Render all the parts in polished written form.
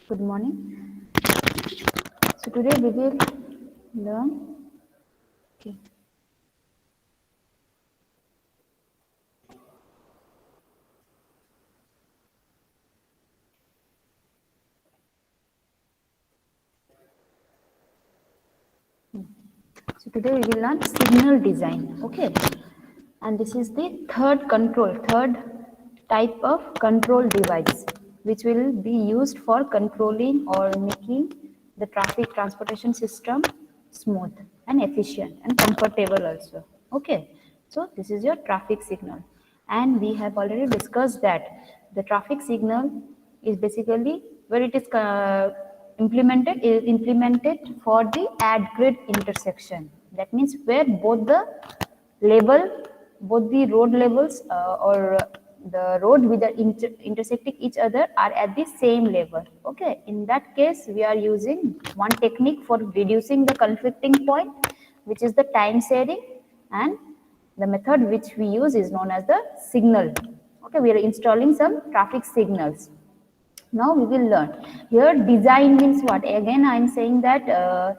Good morning. So today we will learn. Okay. So today we will learn signal design. Okay. And this is the third type of control device, which will be used for controlling or making the traffic transportation system smooth and efficient and comfortable also. Okay. So this is your traffic signal. And we have already discussed that the traffic signal is basically where it is implemented for the add grid intersection. That means where both the road levels or the road with the intersecting each other are at the same level. Okay, in that case we are using one technique for reducing the conflicting point, which is the time sharing, and the method which we use is known as the signal. Okay, we are installing some traffic signals. Now we will learn. Here design means what? Again I am saying that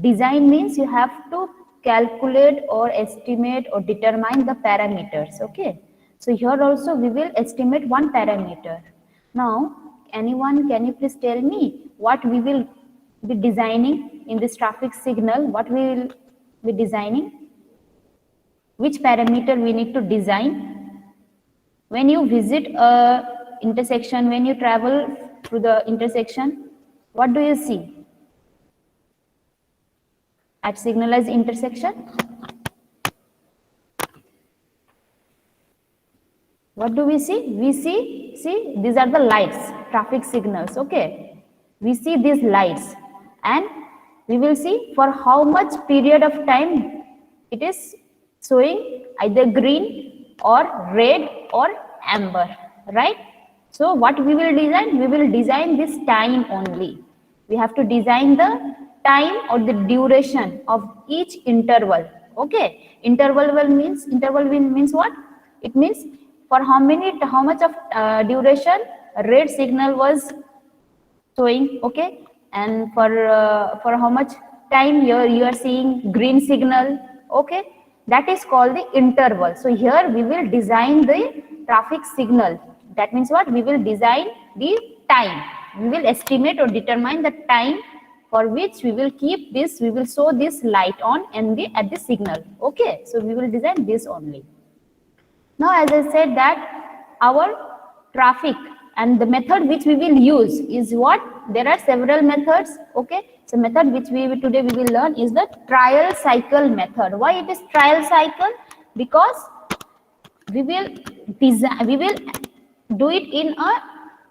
design means you have to calculate or estimate or determine the parameters. Okay, so here also we will estimate one parameter. Now anyone, can you please tell me what we will be designing in this traffic signal? What we will be designing? Which parameter we need to design? When you visit a intersection, when you travel through the intersection, what do you see at signalized intersection? What do we see? We see these are the lights, traffic signals. Okay, we see these lights, and we will see for how much period of time it is showing either green or red or amber, right? So what we will design? We will design this time only. We have to design the time or the duration of each interval. Okay, interval means what? It means for how much of duration red signal was showing. Okay, and for how much time here you are seeing green signal. Okay, that is called the interval. So here we will design the traffic signal. That means what? We will design the time. We will estimate or determine the time for which we will keep this, we will show this light on and the at the signal. Okay, so we will design this only. Now, as I said that our traffic and the method which we will use is what? There are several methods. Okay, so method which today we will learn is the trial cycle method. Why it is trial cycle? Because we will do it in a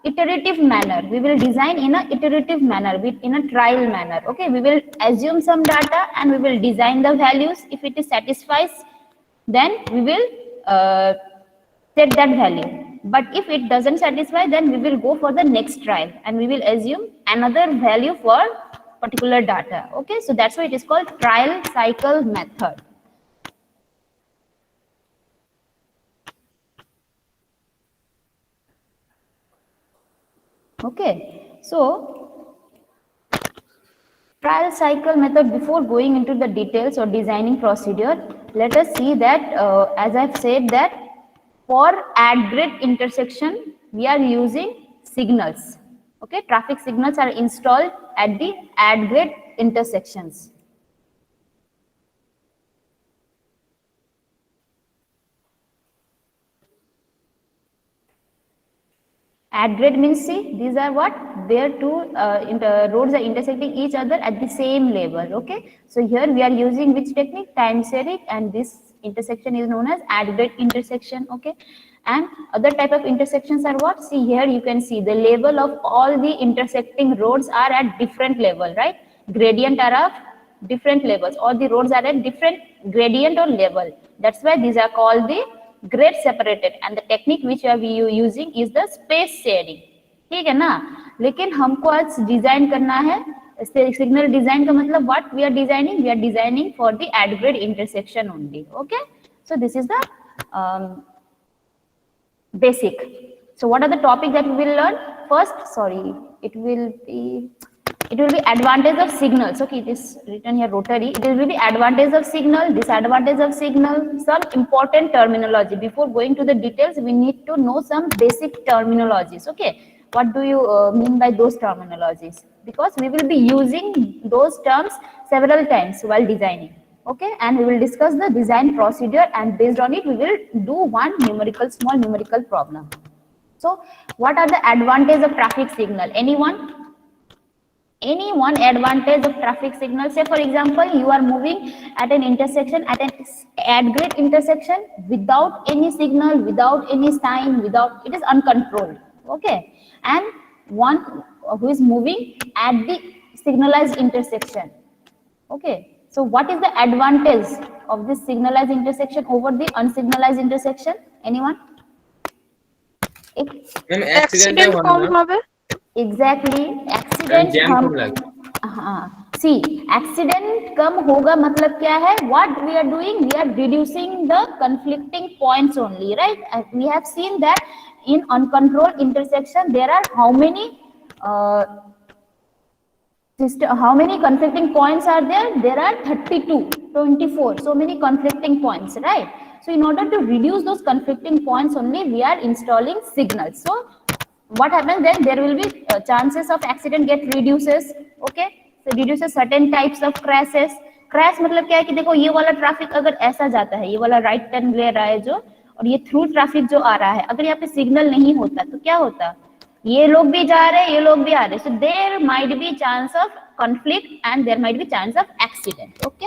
iterative manner. We will design in a iterative manner, in a trial manner. Okay, we will assume some data and we will design the values. If it is satisfies, then we will set that value. But if it doesn't satisfy, then we will go for the next trial and we will assume another value for particular data. Okay, so that's why it is called trial cycle method. Okay, so trial cycle method, before going into the details or designing procedure, let us see that as I've said that for add grid intersection we are using signals. Okay, traffic signals are installed at the add grid intersections. Add grid means, see, these are what? Their two roads are intersecting each other at the same level. Okay, so here we are using which technique? Time sharing, and this intersection is known as add grid intersection. Okay, and other type of intersections are what? See, here you can see the level of all the intersecting roads are at different level, right? Gradient are of different levels. All the roads are at different gradient or level. That's why these are called the grade separated and the technique which are we using is the space sharing. ठीक है ना, लेकिन हमको आज design करना है signal design का मतलब what we are designing for the at grade intersection only. Okay, so this is the basic. So what are the topics that we will learn? First, sorry, it will be advantage of signals. Okay, it is written here rotary. It will be the advantage of signal, disadvantage of signal, some important terminology. Before going to the details, we need to know some basic terminologies. Okay, what do you mean by those terminologies? Because we will be using those terms several times while designing. Okay, and we will discuss the design procedure, and based on it we will do one small numerical problem. So what are the advantages of traffic signal? Anyone advantage of traffic signal? Say for example, you are moving at an intersection, at great intersection, without any signal, without any sign, it is uncontrolled. Okay, and one who is moving at the signalized intersection. Okay, so what is the advantage of this signalized intersection over the unsignalized intersection? Anyone? Accident कम होवे exactly, accident हम सी accident कम होगा मतलब क्या है? What we are doing, we are reducing the conflicting points only, right? We have seen that in uncontrolled intersection there are how many conflicting points are there? There are 32, 24, so many conflicting points, right? So in order to reduce those conflicting points only, we are installing signals. So what happens then? There will be chances of accident get reduces. Okay, so reduces certain types of crashes. Crash मतलब क्या है कि देखो ये वाला traffic अगर ऐसा जाता है, ये वाला राइट टर्न ले रहा है जो, और ये थ्रू ट्रैफिक जो आ रहा है, अगर यहाँ पे सिग्नल नहीं होता तो क्या होता? ये लोग भी जा रहे हैं, ये लोग भी आ रहे हैं. So there might be chance of conflict and there might be chance of accident. Okay,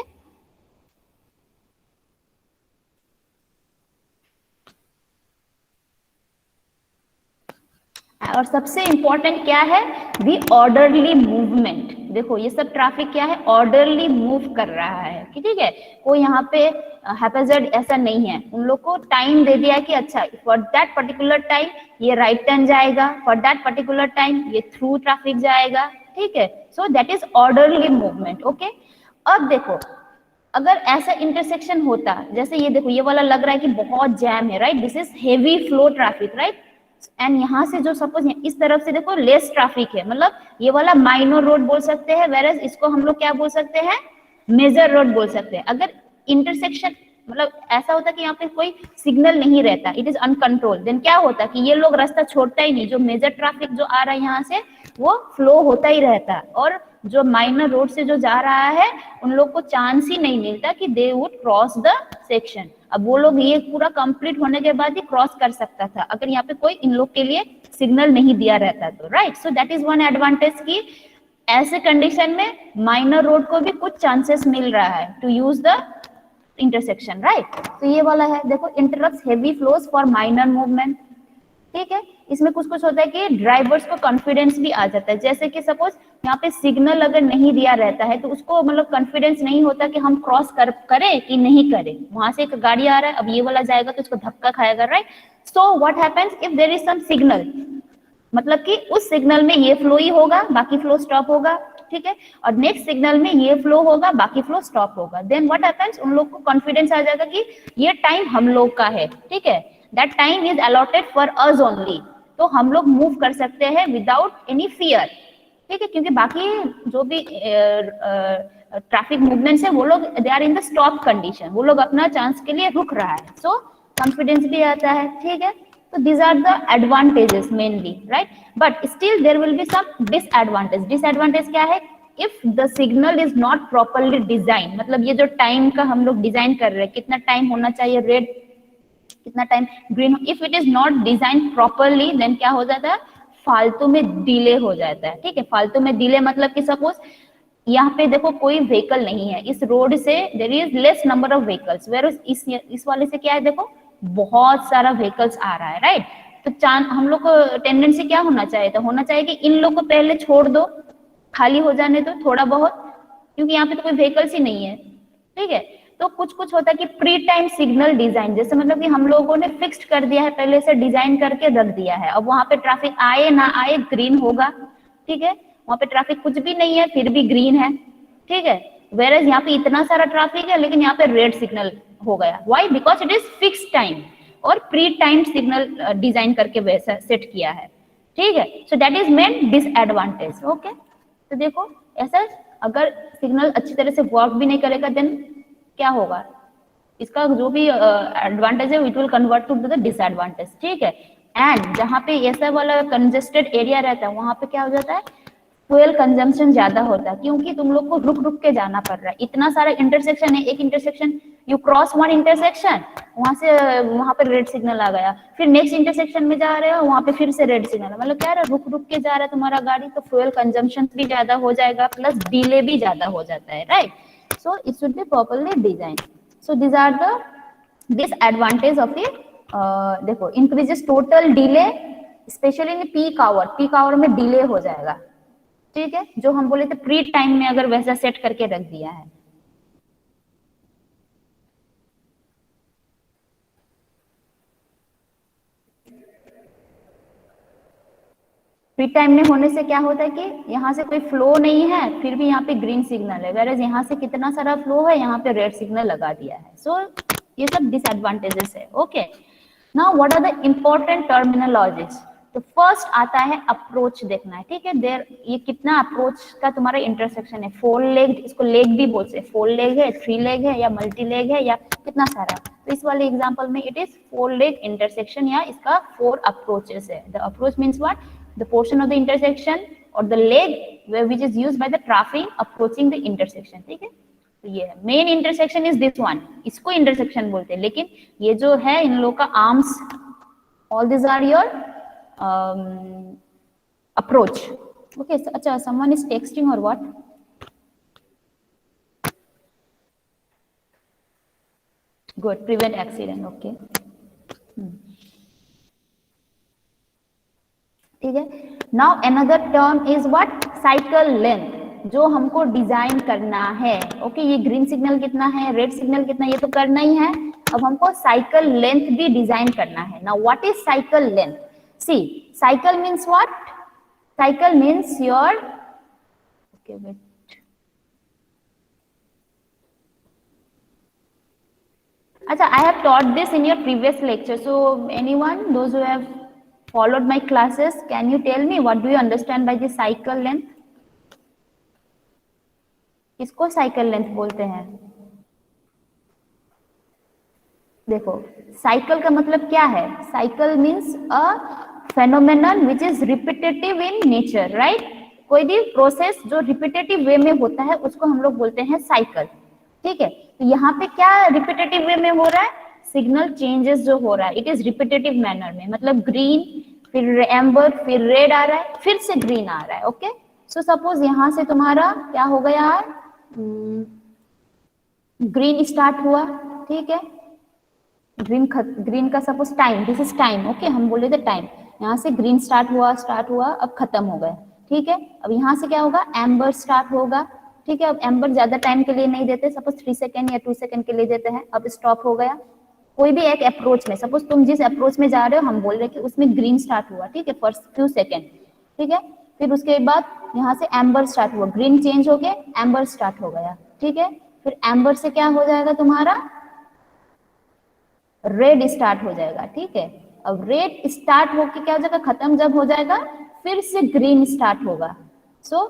और सबसे इंपॉर्टेंट क्या है? The orderly movement. देखो ये सब ट्रैफिक क्या है? ऑर्डरली मूव कर रहा है. ठीक है, कोई यहाँ पे हैपेजर्ड ऐसा नहीं है. उन लोग को टाइम दे दिया कि अच्छा फॉर दैट पर्टिकुलर टाइम ये राइट टर्न जाएगा, फॉर दैट पर्टिकुलर टाइम ये थ्रू ट्रैफिक जाएगा. ठीक है, so that is orderly movement. Okay, अब देखो अगर ऐसा इंटरसेक्शन होता, जैसे ये देखो ये वाला लग रहा है कि बहुत जैम है, right? This is heavy flow traffic, right? And यहाँ से जो सपोज इस तरफ से देखो लेस ट्रैफिक है, मतलब ये वाला माइनर रोड बोल सकते हैं, वेरएज इसको हम लोग क्या बोल सकते हैं? मेजर रोड बोल सकते हैं. अगर इंटरसेक्शन मतलब ऐसा होता कि यहाँ पे कोई सिग्नल नहीं रहता, इट इज अनकंट्रोल, देन क्या होता कि ये लोग रास्ता छोड़ता ही नहीं. जो मेजर ट्रैफिक जो आ रहा है यहाँ से वो फ्लो होता ही रहता है, और जो माइनर रोड से जो जा रहा है उन लोग को चांस ही नहीं मिलता कि they would cross the section. अब वो लोग ये पूरा कंप्लीट होने के बाद ही क्रॉस कर सकता था अगर यहाँ पे कोई इन लोग के लिए सिग्नल नहीं दिया रहता तो, right? So that is one advantage की ऐसे कंडीशन में माइनर रोड को भी कुछ चांसेस मिल रहा है to use the intersection, right? तो ये वाला है देखो, interrupts heavy flows for minor movement. ठीक है, इसमें कुछ कुछ होता है कि ड्राइवर्स को कॉन्फिडेंस भी आ जाता है. जैसे कि सपोज यहाँ पे सिग्नल अगर नहीं दिया रहता है तो उसको मतलब कॉन्फिडेंस नहीं होता कि हम क्रॉस करें कि नहीं करें. वहां से एक गाड़ी आ रहा है, अब ये वाला जाएगा तो उसको धक्का खाएगा, right? So what happens if there is some signal, मतलब कि उस सिग्नल में ये फ्लो ही होगा, बाकी फ्लो स्टॉप होगा. ठीक है, और नेक्स्ट सिग्नल में ये फ्लो होगा, बाकी फ्लो स्टॉप होगा. देन व्हाट हैपेंस, उन लोग को कॉन्फिडेंस आ जाएगा कि ये टाइम हम लोग का है. ठीक है, that time is allotted for us only. तो हम लोग मूव कर सकते हैं विदाउट एनी फियर. ठीक है, क्योंकि बाकी जो भी ट्रैफिक मूवमेंट्स है वो लोग they are in the stop condition, वो लोग अपना चांस के लिए रुक रहा है. सो कॉन्फिडेंस भी आता है. ठीक है, तो these are the advantages mainly, right? But still there will be some disadvantage. Disadvantage क्या है? If the signal is not properly designed, मतलब ये जो टाइम का हम लोग डिजाइन कर रहे हैं, कितना टाइम होना चाहिए रेड, कितना time green, if it is not design properly then क्या हो जाता है? फालतू में डिले हो जाता है. ठीक है, फालतू में डिले मतलब कि सपोज यहाँ पे देखो कोई व्हीकल नहीं है, इस रोड से there is less number of vehicles, where इस वाले से क्या है देखो बहुत सारा व्हीकल्स आ रहा है, राइट? तो हम लोग को टेंडेंसी क्या होना चाहिए था? होना चाहिए कि इन लोग को पहले छोड़ दो, खाली हो जाने दो थोड़ा बहुत, क्योंकि यहाँ पे तो कोई व्हीकल्स ही नहीं है. ठीक है, तो कुछ कुछ होता है कि प्री टाइम सिग्नल डिजाइन, जैसे मतलब कि हम लोगों ने फिक्स्ड कर दिया है, पहले से डिजाइन करके रख दिया है. अब वहां पे ट्रैफिक आए ना आए ग्रीन होगा. ठीक है, वहां पे ट्रैफिक कुछ भी नहीं है फिर भी ग्रीन है. ठीक है, वेरएज यहाँ पे इतना सारा ट्रैफिक है लेकिन यहाँ पे रेड सिग्नल हो गया. Why? Because it is fix time और प्री टाइम सिग्नल डिजाइन करके वैसा सेट किया है. ठीक है, so that is main disadvantage. Okay, तो देखो ऐसा अगर सिग्नल अच्छी तरह से वर्क भी नहीं करेगा देन क्या होगा, इसका जो भी एडवांटेज है it will convert to the disadvantage. ठीक है, एंड जहाँ पे ऐसा वाला कंजेस्टेड एरिया रहता है वहां पे क्या हो जाता है, फ्यूल कंजम्पशन ज्यादा होता है, क्योंकि तुम लोग को रुक रुक के जाना पड़ रहा है। इतना सारा इंटरसेक्शन है, एक intersection you cross one intersection, वहां से वहां पर रेड सिग्नल आ गया, फिर नेक्स्ट इंटरसेक्शन में जा रहे हो वहां पे फिर से रेड सिग्नल, मतलब क्या है, रुक रुक के जा रहा है तुम्हारा गाड़ी, तो फ्यूल कंजम्पशन भी ज्यादा हो जाएगा, प्लस डिले भी ज्यादा हो जाता है, right. So it should be properly design. So these are the disadvantage of the देखो, increases total delay specially in peak hour में डिले हो जाएगा। ठीक है, जो हम बोले थे प्री टाइम में अगर वैसा सेट करके रख दिया है। प्री टाइम में होने से क्या होता है कि यहाँ से कोई फ्लो नहीं है फिर भी यहाँ पे ग्रीन सिग्नल है, वेयर यहाँ से कितना सारा फ्लो है यहाँ पे रेड सिग्नल लगा दिया है। सो ये सब डिसएडवांटेजेस है। Okay, now what are the important terminologies. तो फर्स्ट आता है अप्रोच देखना है। ठीक है, देर ये कितना अप्रोच का तुम्हारा इंटरसेक्शन है, 4 लेग, इसको लेग भी बोलते हैं, 4 लेग है, 3 लेग है, या मल्टी लेग है, या कितना सारा। तो इस वाले एग्जांपल में इट इज 4 लेग इंटरसेक्शन, या इसका 4 अप्रोचेस है। The approach means what, the portion of the intersection or the leg where which is used by the traffic approaching the intersection। ठीक है, तो ये है main intersection is this one, इसको intersection बोलते हैं, लेकिन ये जो है इन लोग का arms, all this are your approach. Okay, अच्छा, समवन इज टेक्सटिंग और what? Good, prevent accident. Okay, ठीक है। Now another term is what, cycle length, जो हमको डिजाइन करना है। ओके, ये ग्रीन सिग्नल कितना है, रेड सिग्नल कितना है, ये तो करना ही है, अब हमको साइकिल लेंथ भी डिजाइन करना है। Now what is cycle length? See, cycle means what, cycle means your, okay wait, अच्छा, I have taught this in your previous lecture, so anyone, those who have followed my classes, can you tell me what do you understand by the cycle length? किसको cycle length बोलते हैं? देखो, cycle का मतलब क्या है, cycle means a phenomenon which is repetitive in nature, right. कोई भी प्रोसेस जो रिपीटेटिव वे में होता है उसको हम लोग बोलते हैं साइकिल। ठीक है, तो यहाँ पे क्या रिपीटेटिव वे में हो रहा है, सिग्नल चेंजेस जो हो रहा है इट इज रिपीटेटिव मैनर में, मतलब ग्रीन, फिर एम्बर, फिर रेड आ रहा है, फिर से ग्रीन आ रहा है। ओके, सो सपोज यहाँ से तुम्हारा क्या हो गया, ग्रीन स्टार्ट हुआ। ठीक है, ग्रीन का suppose time, this is time. Okay, हम बोले थे टाइम, यहाँ से ग्रीन स्टार्ट हुआ, अब खत्म हो गया। ठीक है, अब यहाँ से क्या होगा, एम्बर स्टार्ट होगा। ठीक है, अब एम्बर ज्यादा टाइम के लिए नहीं देते, सपोज 3 सेकेंड या 2 सेकेंड के लिए देते हैं, अब स्टॉप हो गया। कोई भी एक अप्रोच में, सपोज तुम जिस अप्रोच में जा रहे हो हम बोल रहे हैं कि उसमें ग्रीन स्टार्ट हुआ, ठीक है, फॉर फ्यू सेकेंड। ठीक है, फिर उसके बाद यहाँ से एम्बर स्टार्ट हुआ, ग्रीन चेंज हो गया, एम्बर स्टार्ट हो गया। ठीक है, फिर एम्बर से क्या हो जाएगा तुम्हारा, रेड स्टार्ट हो जाएगा। ठीक है, अब रेड स्टार्ट होके क्या हो जाएगा, खत्म जब हो जाएगा फिर से ग्रीन स्टार्ट होगा। So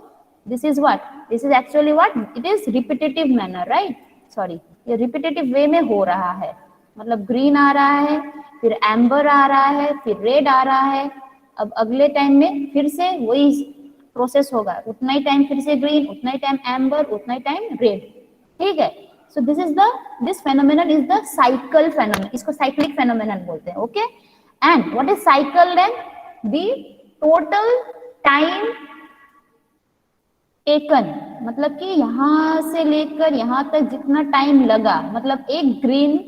this is what, this is actually what, it is repetitive manner, right. Sorry, ये रिपीटेटिव वे में हो रहा है, मतलब ग्रीन आ रहा है, फिर एम्बर आ रहा है, फिर रेड आ रहा है, अब अगले टाइम में फिर से वही प्रोसेस होगा, उतना ही टाइम फिर से ग्रीन, उतना ही टाइम एम्बर, उतना ही टाइम रेड। ठीक है, so this phenomenon is the cycle phenomenon, इसको cyclic phenomenon बोलते हैं। Okay, and what is cycle length? The total time taken, मतलब कि यहाँ से लेकर यहाँ तक जितना टाइम लगा, मतलब एक ग्रीन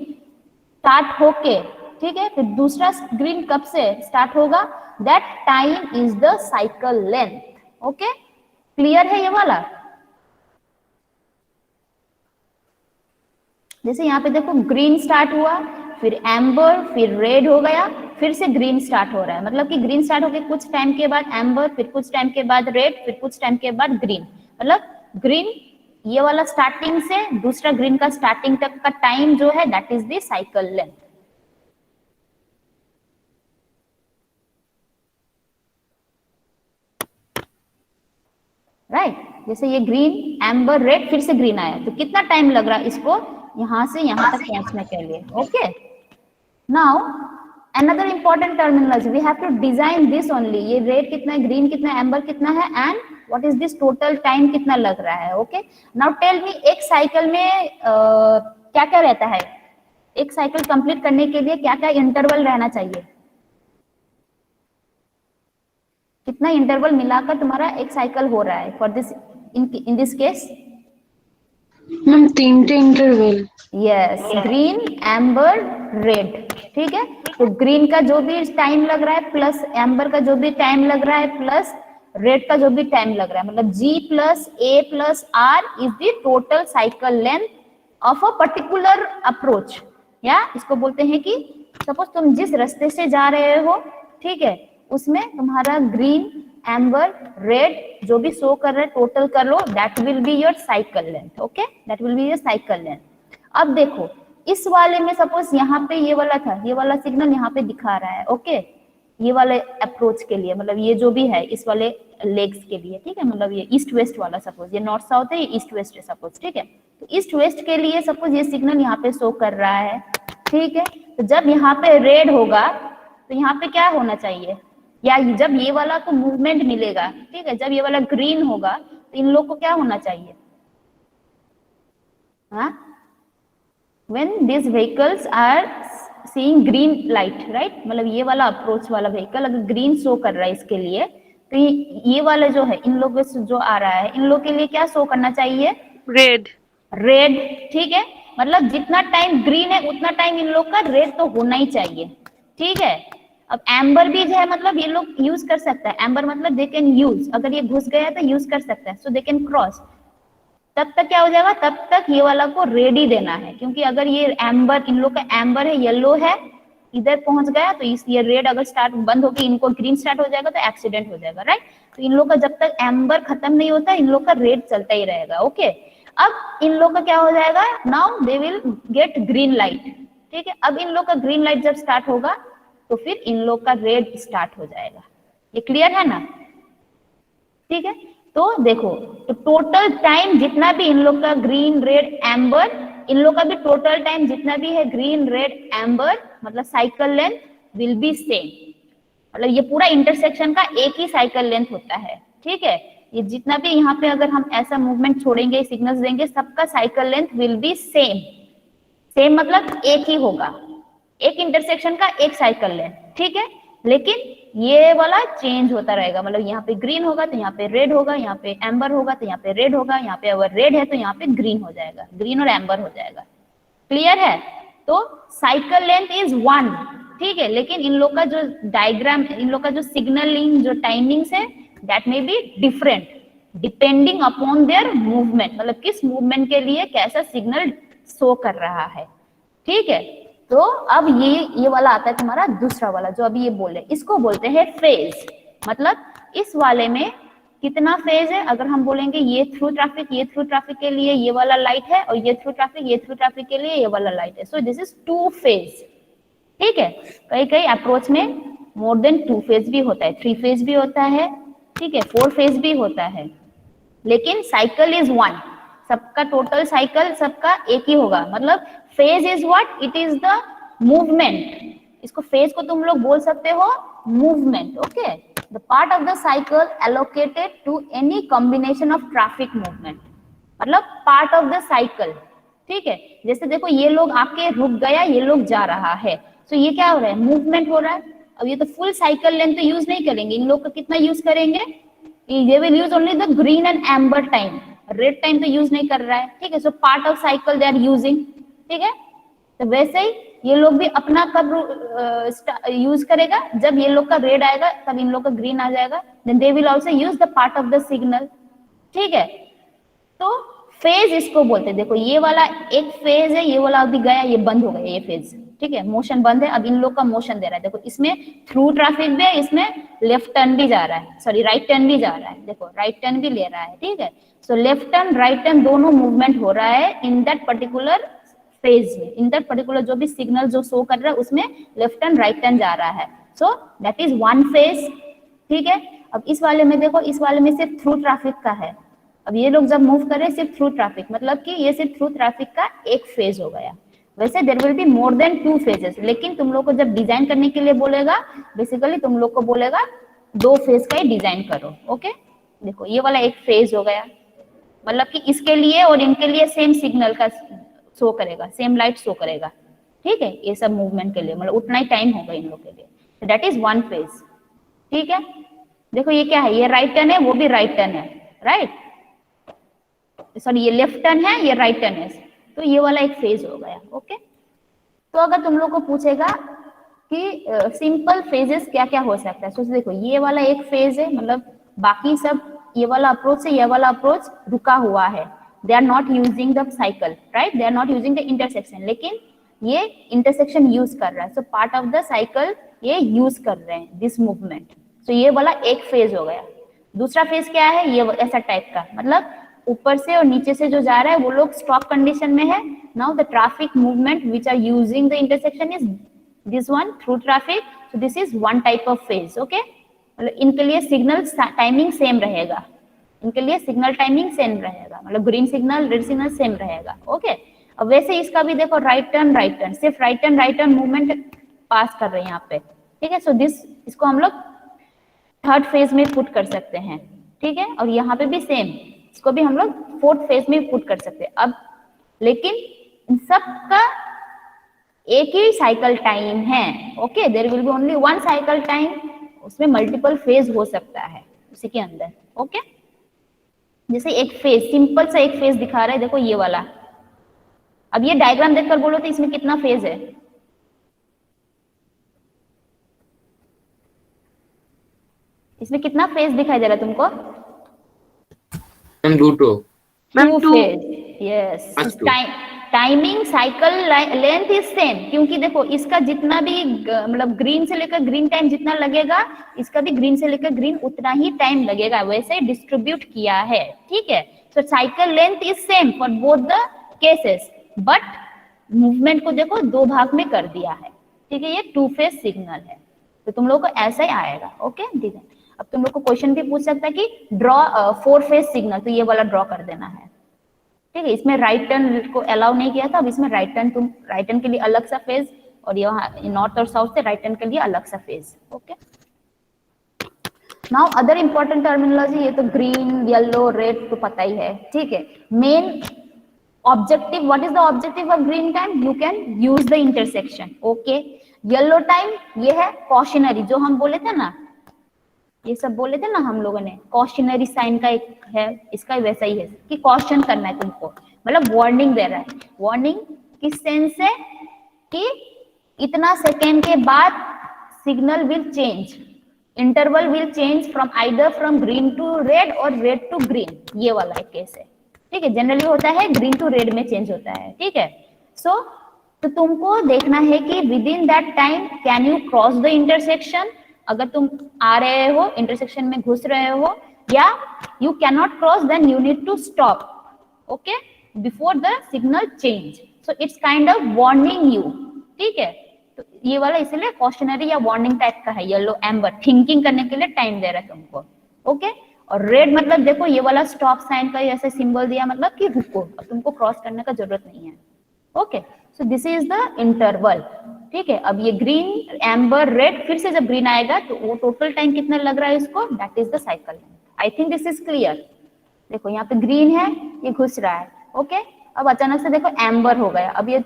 स्टार्ट होके, ठीक है, फिर दूसरा ग्रीन कब से स्टार्ट होगा, that time is the cycle length। Okay, clear है ये वाला? जैसे यहाँ पे देखो, ग्रीन स्टार्ट हुआ, फिर एम्बर, फिर रेड हो गया, फिर से ग्रीन स्टार्ट हो रहा है, मतलब कि ग्रीन स्टार्ट होके कुछ टाइम के बाद एम्बर, फिर कुछ टाइम के बाद रेड, फिर कुछ टाइम के बाद ग्रीन, मतलब ग्रीन ये वाला स्टार्टिंग से दूसरा ग्रीन का स्टार्टिंग तक का टाइम जो है that is the cycle length. जैसे ये ग्रीन, एम्बर, रेड, फिर से ग्रीन आया, तो कितना टाइम लग रहा है इसको यहाँ से यहाँ तक पहुंचने के लिए। Okay, now another important terminology, we have to design this only, ये रेड कितना है, ग्रीन कितना है, एम्बर कितना है, and what is this total time कितना लग रहा है। ओके, नाउ टेल मी एक साइकिल में क्या क्या रहता है, एक साइकिल कंप्लीट करने के लिए क्या क्या इंटरवल रहना चाहिए, कितना इंटरवल मिलाकर तुम्हारा एक साइकिल हो रहा है for this, in this case ma'am 3 interval. Yes, green, amber, red. ठीक है, तो ग्रीन का जो भी टाइम लग रहा है प्लस एम्बर का जो भी टाइम लग रहा है प्लस रेड का जो भी टाइम लग रहा है, मतलब G plus A plus R is the total cycle length of a particular approach. या इसको बोलते हैं कि सपोज तुम जिस रास्ते से जा रहे हो, ठीक है, उसमें तुम्हारा ग्रीन, एम्बर, रेड जो भी शो कर रहा है टोटल कर लो, that will be your cycle length. Okay, that will be your cycle length. अब देखो इस वाले में सपोज यहाँ पे ये वाला था, ये वाला सिग्नल यहाँ पे दिखा रहा है। ओके, ये वाले अप्रोच के लिए, मतलब ये जो भी है इस वाले लेग्स के लिए, ठीक है, मतलब ये ईस्ट वेस्ट वाला, सपोज ये नॉर्थ साउथ है, ये ईस्ट वेस्ट है सपोज, ठीक है, तो ईस्ट वेस्ट के लिए सपोज ये सिग्नल यहाँ पे शो कर रहा है। ठीक है, तो जब यहाँ पे रेड होगा तो यहाँ पे क्या होना चाहिए, या जब ये वाला को मूवमेंट मिलेगा, ठीक है, जब ये वाला ग्रीन होगा तो इन लोग को क्या होना चाहिए, हाँ, when these vehicles are seeing green light, right, मतलब ये वाला अप्रोच वाला व्हीकल अगर ग्रीन शो कर रहा है इसके लिए, तो ये वाला जो है इन लोगों से जो आ रहा है इन लोग के लिए क्या शो करना चाहिए, रेड। रेड। ठीक है, मतलब जितना टाइम ग्रीन है उतना टाइम इन लोग का रेड तो होना ही चाहिए। ठीक है, अब एम्बर भी जो है मतलब ये लोग यूज कर सकता है, एम्बर मतलब दे कैन यूज, अगर ये घुस गया तो यूज कर सकता है, सो दे कैन क्रॉस। तब तक क्या हो जाएगा, तब तक ये वाला को रेड ही देना है, क्योंकि अगर ये एम्बर, इन लोग का एम्बर है, येलो है, इधर पहुंच गया तो इस ये रेड अगर स्टार्ट बंद होकर इनको ग्रीन स्टार्ट हो जाएगा तो एक्सीडेंट हो जाएगा, राइट। तो इन लोग का जब तक एम्बर खत्म नहीं होता इन लोग का रेड चलता ही रहेगा। ओके, अब इन लोग का क्या हो जाएगा, now they will get green light. ठीक है, अब इन लोग का ग्रीन लाइट जब स्टार्ट होगा तो फिर इन लोग का रेड स्टार्ट हो जाएगा। ये क्लियर है ना। ठीक है, तो देखो तो टोटल टाइम जितना भी इन लोग का ग्रीन, रेड, एम्बर, इन लोग का भी टोटल टाइम जितना भी है ग्रीन, रेड, एम्बर, मतलब cycle length will be same, मतलब ये पूरा इंटरसेक्शन का एक ही साइकिल लेंथ होता है। ठीक है, ये जितना भी यहाँ पे अगर हम ऐसा मूवमेंट छोड़ेंगे, सिग्नल्स देंगे, सबका cycle length will be same. Same मतलब एक ही होगा, एक इंटरसेक्शन का एक साइकिल लेंथ। ठीक है, लेकिन ये वाला चेंज होता रहेगा, मतलब यहाँ पे ग्रीन होगा तो यहाँ पे रेड होगा, यहाँ पे एम्बर होगा तो यहाँ पे रेड होगा, यहाँ पे अगर रेड है तो यहाँ पे ग्रीन हो जाएगा, ग्रीन और एम्बर हो जाएगा। क्लियर है, तो साइकिल लेंथ इज 1। ठीक है, लेकिन इन लोग का जो डायग्राम, इन लोग का जो सिग्नलिंग जो टाइमिंग्स है that may be different depending upon their movement, मतलब किस मूवमेंट के लिए कैसा सिग्नल शो कर रहा है। ठीक है, तो अब ये वाला आता है तुम्हारा दूसरा वाला जो अभी ये बोल रहे, इसको बोलते हैं फेज। मतलब इस वाले में कितना फेज है, अगर हम बोलेंगे ये थ्रू ट्रैफिक के लिए ये वाला लाइट है और ये थ्रू ट्रैफिक के लिए ये वाला लाइट है, सो दिस इज 2 फेज। ठीक है, कई कई अप्रोच में मोर देन 2 फेज भी होता है, 3 फेज भी होता है, ठीक है, 4 फेज भी होता है, लेकिन साइकिल इज 1, सबका टोटल साइकिल सबका एक ही होगा। मतलब phase is what, it is the movement, इसको फेज को तुम लोग बोल सकते हो movement. Okay, the part of the cycle allocated to any combination of traffic movement, मतलब पार्ट ऑफ द साइकिल। ठीक है, जैसे देखो ये लोग आके रुक गया, ये लोग जा रहा है, तो ये क्या हो रहा है, मूवमेंट हो रहा है। अब ये तो फुल साइकिल लेंथ तो यूज नहीं करेंगे, इन लोग का कितना यूज करेंगे, they will use only the green and amber time, red time तो यूज नहीं कर रहा है। ठीक है, so part of cycle they are using. ठीक है, तो वैसे ही ये लोग भी अपना कब यूज करेगा, जब ये लोग का रेड आएगा तब इन लोग का ग्रीन आ जाएगा, then they will also use the part of the signal. ठीक है, तो फेज इसको बोलते हैं। देखो ये वाला एक फेज है, ये वाला अभी गया, ये बंद हो गया ये फेज। ठीक है, मोशन बंद है, अब इन लोग का मोशन दे रहा है। देखो इसमें थ्रू ट्रैफिक भी है, इसमें लेफ्ट टर्न भी जा रहा है, सॉरी राइट टर्न भी जा रहा है, देखो राइट टर्न भी ले रहा है। ठीक है, so left turn right turn दोनों मूवमेंट हो रहा है इन दैट पर्टिकुलर फेज में, इन दैट पर्टिकुलर जो भी सिग्नल जो शो कर रहा है उसमें लेफ्ट टर्न राइट टर्न जा रहा है, सो दैट इज 1 फेज। ठीक है, अब इस वाले में देखो, इस वाले में सिर्फ थ्रू ट्रैफिक का है, अब ये लोग जब मूव करे सिर्फ थ्रू ट्रैफिक, मतलब कि ये सिर्फ थ्रू ट्रैफिक का एक फेज हो गया। वैसे there will be more than 2 phases, लेकिन तुम लोग को जब डिजाइन करने के लिए बोलेगा बेसिकली तुम लोग को बोलेगा 2 फेज का ही डिजाइन करो। ओके, देखो ये वाला एक फेज हो गया, मतलब कि इसके लिए और इनके लिए सेम सिग्नल का शो करेगा, सेम लाइट शो करेगा। ठीक है, ये सब मूवमेंट के लिए मतलब उतना ही टाइम होगा इन लोग के लिए। That is 1 phase. ठीक है, देखो ये क्या है, ये राइट टर्न है, वो भी राइट टर्न है, राइट, सॉरी ये लेफ्ट टर्न है, ये राइट टर्न है, तो ये वाला एक फेज हो गया। ओके, तो अगर तुम लोग को पूछेगा कि सिंपल फेजेस क्या क्या हो सकता है, तो देखो ये वाला एक फेज है, मतलब बाकी सब ये वाला अप्रोच से ये वाला अप्रोच रुका हुआ है, they are not using the cycle, right, they are not using the intersection, लेकिन ये इंटरसेक्शन यूज कर रहा है, so part of the cycle ये यूज कर रहे हैं दिस मूवमेंट। तो ये वाला एक फेज हो गया। दूसरा फेज क्या है, ये ऐसा टाइप का, मतलब ऊपर से और नीचे से जो जा रहा है वो लोग स्टॉप कंडीशन में है। Now the traffic movement which are using the intersection is this one through traffic, so this is one type of phase. Okay, मतलब इनके लिए सिग्नल टाइमिंग सेम रहेगा, इनके लिए सिग्नल टाइमिंग सेम रहेगा, मतलब green signal red signal same रहेगा। Okay, अब वैसे इसका भी देखो राइट टर्न सिर्फ राइट टर्न मूवमेंट पास कर रहे हैं यहाँ पे। ठीक है, सो दिस इसको हम लोग थर्ड फेज में पुट कर सकते हैं। ठीक है, और यहाँ पे भी सेम, इसको भी हम लोग फोर्थ फेज में पुट कर सकते हैं। अब लेकिन इन सब का एक ही साइकिल टाइम है। Okay, there will be only one cycle time, उसमें मल्टीपल फेज हो सकता है उसी के अंदर। ओके, जैसे एक फेज, सिंपल सा एक फेज दिखा रहा है, देखो ये वाला। अब ये डायग्राम देखकर बोलो तो इसमें कितना फेज है, इसमें कितना फेज दिखाई दे रहा है तुमको? Ma'am two phase, yes. Timing cycle length is same, क्योंकि देखो इसका जितना भी मतलब ग्रीन से लेकर ग्रीन टाइम जितना लगेगा, इसका भी ग्रीन से लेकर ग्रीन उतना ही टाइम लगेगा, वैसे डिस्ट्रीब्यूट किया है। ठीक है, तो cycle length is same for both the cases, but movement को देखो दो भाग में कर दिया है। ठीक है, ये 2 फेज सिग्नल है, तो तुम लोग को ऐसा ही आएगा। ओके, ठीक है, अब तुम लोग को क्वेश्चन भी पूछ सकता है कि ड्रॉ 4 फेज सिग्नल, तो ये वाला ड्रॉ कर देना है। ठीक है, इसमें राइट टर्न को अलाउ नहीं किया था, अब इसमें राइट टर्न, तुम राइट टर्न के लिए अलग सा फेज और यहाँ नॉर्थ और साउथ से राइट टर्न के लिए अलग सा phase. Okay, now other important terminology, ये तो ग्रीन येलो रेड तो पता ही है। ठीक है, main objective, what is the objective of green time, you can use the intersection. Okay, yellow time ये है कॉशनरी, जो हम बोले थे ना, ये सब बोले थे ना हम लोगों ने, कॉशनरी साइन का एक है, इसका वैसा ही है कि कॉशन करना है तुमको, मतलब वार्निंग दे रहा है। वार्निंग किस सेंस से कि इतना सेकेंड के बाद signal will change, interval will change from either from green to red और रेड टू ग्रीन, ये वाला एक केस है। ठीक है, जनरली होता है ग्रीन टू रेड में चेंज होता है। ठीक है, सो तो तुमको देखना है कि with in that time can you cross the intersection, अगर तुम आ रहे हो इंटरसेक्शन में घुस रहे हो, या you can not cross, then you need to stop. Okay, before the signal change, so it's kind of warning you. ठीक है, तो ये वाला इसलिए कॉशनरी या वार्निंग टाइप का है। येलो एम्बर थिंकिंग करने के लिए टाइम दे रहा है तुमको। ओके, और रेड मतलब देखो ये वाला स्टॉप साइन का ऐसे सिंबल दिया, मतलब कि रुको, अब तुमको क्रॉस करने का जरूरत नहीं है। Okay, so this is the interval. ठीक है, अब ये ग्रीन एम्बर रेड, फिर से जब ग्रीन आएगा तो वो टोटल टाइम कितना लग रहा है इसको, that is the cycle length. I think this is clear. देखो यहाँ पे ग्रीन है, ये घुस रहा है। ओके, अब अचानक से देखो एम्बर हो गया, अब ये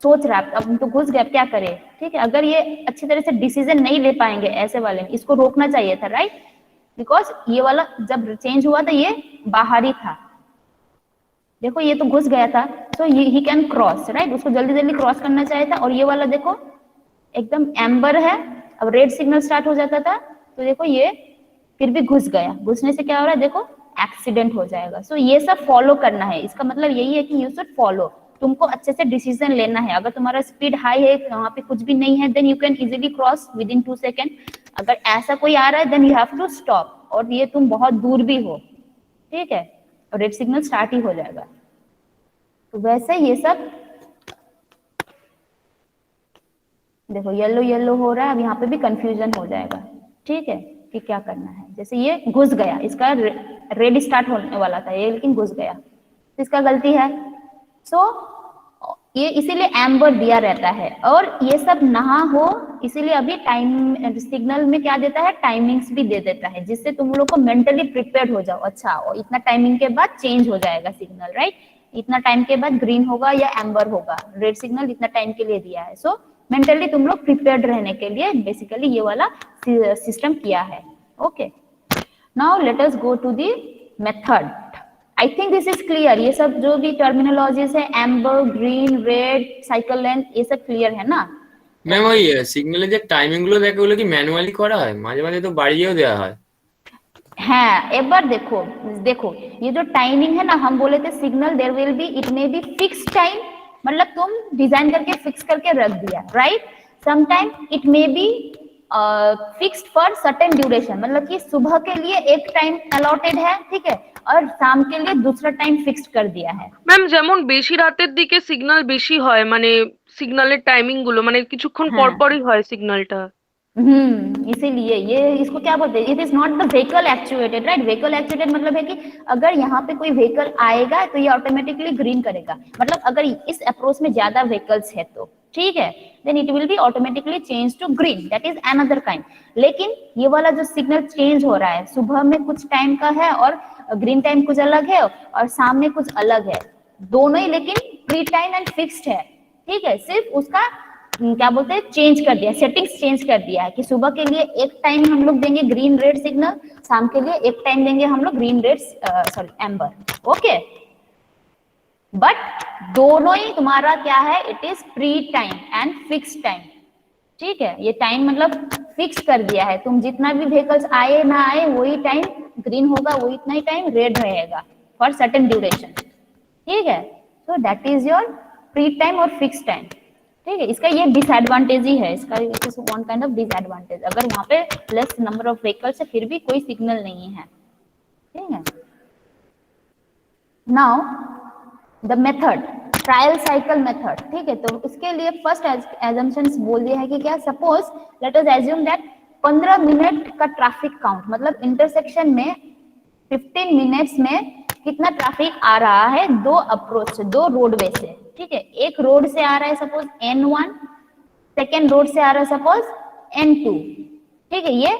सोच रहा है अब तो घुस गया, क्या करे। ठीक है, अगर ये अच्छी तरह से डिसीजन नहीं ले पाएंगे ऐसे वाले में, इसको रोकना चाहिए था, राइट, बिकॉज ये वाला जब चेंज हुआ था ये बाहर ही था। देखो ये तो घुस गया था, सो ही कैन क्रॉस, राइट, उसको जल्दी जल्दी क्रॉस करना चाहिए था। और ये वाला देखो एकदम एम्बर है, अब रेड सिग्नल स्टार्ट हो जाता था, तो देखो ये फिर भी घुस गया, घुसने से क्या हो रहा है देखो, एक्सीडेंट हो जाएगा। सो ये सब फॉलो करना है, इसका मतलब यही है कि यू शुड फॉलो, तुमको अच्छे से डिसीजन लेना है। अगर तुम्हारा स्पीड हाई है, वहां पे कुछ भी नहीं है, then you can easily cross within 2 second. अगर ऐसा कोई आ रहा है then you have to stop, और ये तुम बहुत दूर भी हो, ठीक है, और रेड सिग्नल स्टार्ट ही हो जाएगा। तो वैसे ये सब देखो येलो येलो हो रहा है, अब यहाँ पे भी कंफ्यूजन हो जाएगा। ठीक है, कि क्या करना है। जैसे ये घुस गया, इसका रेड स्टार्ट होने वाला था ये, लेकिन घुस गया, तो इसका गलती है। सो ये इसीलिए एम्बर दिया रहता है, और ये सब ना हो इसीलिए अभी टाइम सिग्नल में क्या देता है, टाइमिंग्स भी दे देता है, जिससे तुम लोग को मेंटली प्रिपेयर हो जाओ। अच्छा, और इतना टाइमिंग के बाद चेंज हो जाएगा सिग्नल, राइट, इतना टाइम के बाद ग्रीन होगा या एम्बर होगा, रेड सिग्नल इतना टाइम के लिए दिया है। सो मेंटली तुम लोग प्रिपेयर्ड रहने के लिए बेसिकली ये वाला सिस्टम किया है। Okay, now let us go to the method. I think this is clear. ये सब जो भी टर्मिनोलॉजीज है, amber, green, red, cycle length, ये सब क्लियर है ना? ম্যাম ওই সিগন্যালের যে টাইমিং গুলো দেখে ওগুলো কি ম্যানুয়ালি করা হয়? মাঝে মাঝে তো বাড়িয়েও দেওয়া হয়। हाँ, एक बार देखो, देखो ये जो टाइमिंग है ना, हम बोले थे signal there will be, it may be fix time, मतलब तुम डिजाइन करके फिक्स करके रख दिया, right. Some time it may be fixed for certain duration, मतलब कि सुबह के लिए एक टाइम अलॉटेड है, ठीक है, और शाम के लिए दूसरा टाइम फिक्स्ड कर दिया है। ম্যাম যেমন বেশি রাতের দিকে সিগন্যাল বেশি হয়, মানে সিগন্যালের টাইমিং গুলো মানে কিছুক্ষণ পর हाँ, পরই হয় সিগন্যালটা। इसीलिए ये इसको क्या बोलते हैं, it is not the vehicle actuated, right. Vehicle actuated मतलब है कि अगर यहाँ पे कोई व्हीकल आएगा तो ये ऑटोमेटिकली ग्रीन करेगा, मतलब अगर इस अप्रोच में ज्यादा व्हीकल्स है तो ठीक है, then it will be automatically change to green, that is another kind. लेकिन ये वाला जो सिग्नल चेंज हो रहा है, सुबह में कुछ टाइम का है और ग्रीन टाइम कुछ अलग है, और शाम में कुछ अलग है, दोनों ही लेकिन प्री टाइम एंड फिक्स्ड है, ठीक है। सिर्फ उसका क्या बोलते हैं, चेंज कर दिया, सेटिंग्स चेंज कर दिया है कि सुबह के लिए एक टाइम हम लोग देंगे ग्रीन रेड सिग्नल, शाम के लिए एक टाइम देंगे हम लोग green red sorry amber. Okay, but दोनों ही तुम्हारा क्या है, it is pre time and fix time, ठीक है। ये टाइम मतलब फिक्स कर दिया है, तुम जितना भी व्हीकल्स आए ना आए वही टाइम ग्रीन होगा, वही इतना ही टाइम रेड रहेगा फॉर सर्टेन ड्यूरेशन, ठीक है। So that is your pre time और फिक्स टाइम, ठीक है। इसका ये डिसएडवांटेज ही है, इसका it is one kind of disadvantage, अगर वहां पे लेस नंबर ऑफ व्हीकल्स है फिर भी कोई सिग्नल नहीं है, ठीक है। Now the method, trial cycle method, ठीक है। तो इसके लिए फर्स्ट एजम्पशंस बोल दिया है कि क्या, suppose let us assume that 15 minute का ट्रैफिक काउंट, मतलब इंटरसेक्शन में 15 मिनट्स में कितना ट्रैफिक आ रहा है, दो अप्रोच से, दो रोडवे से, ठीक है। एक रोड से आ रहा है सपोज N1, सेकेंड रोड से आ रहा है सपोज N2, ठीक है। ये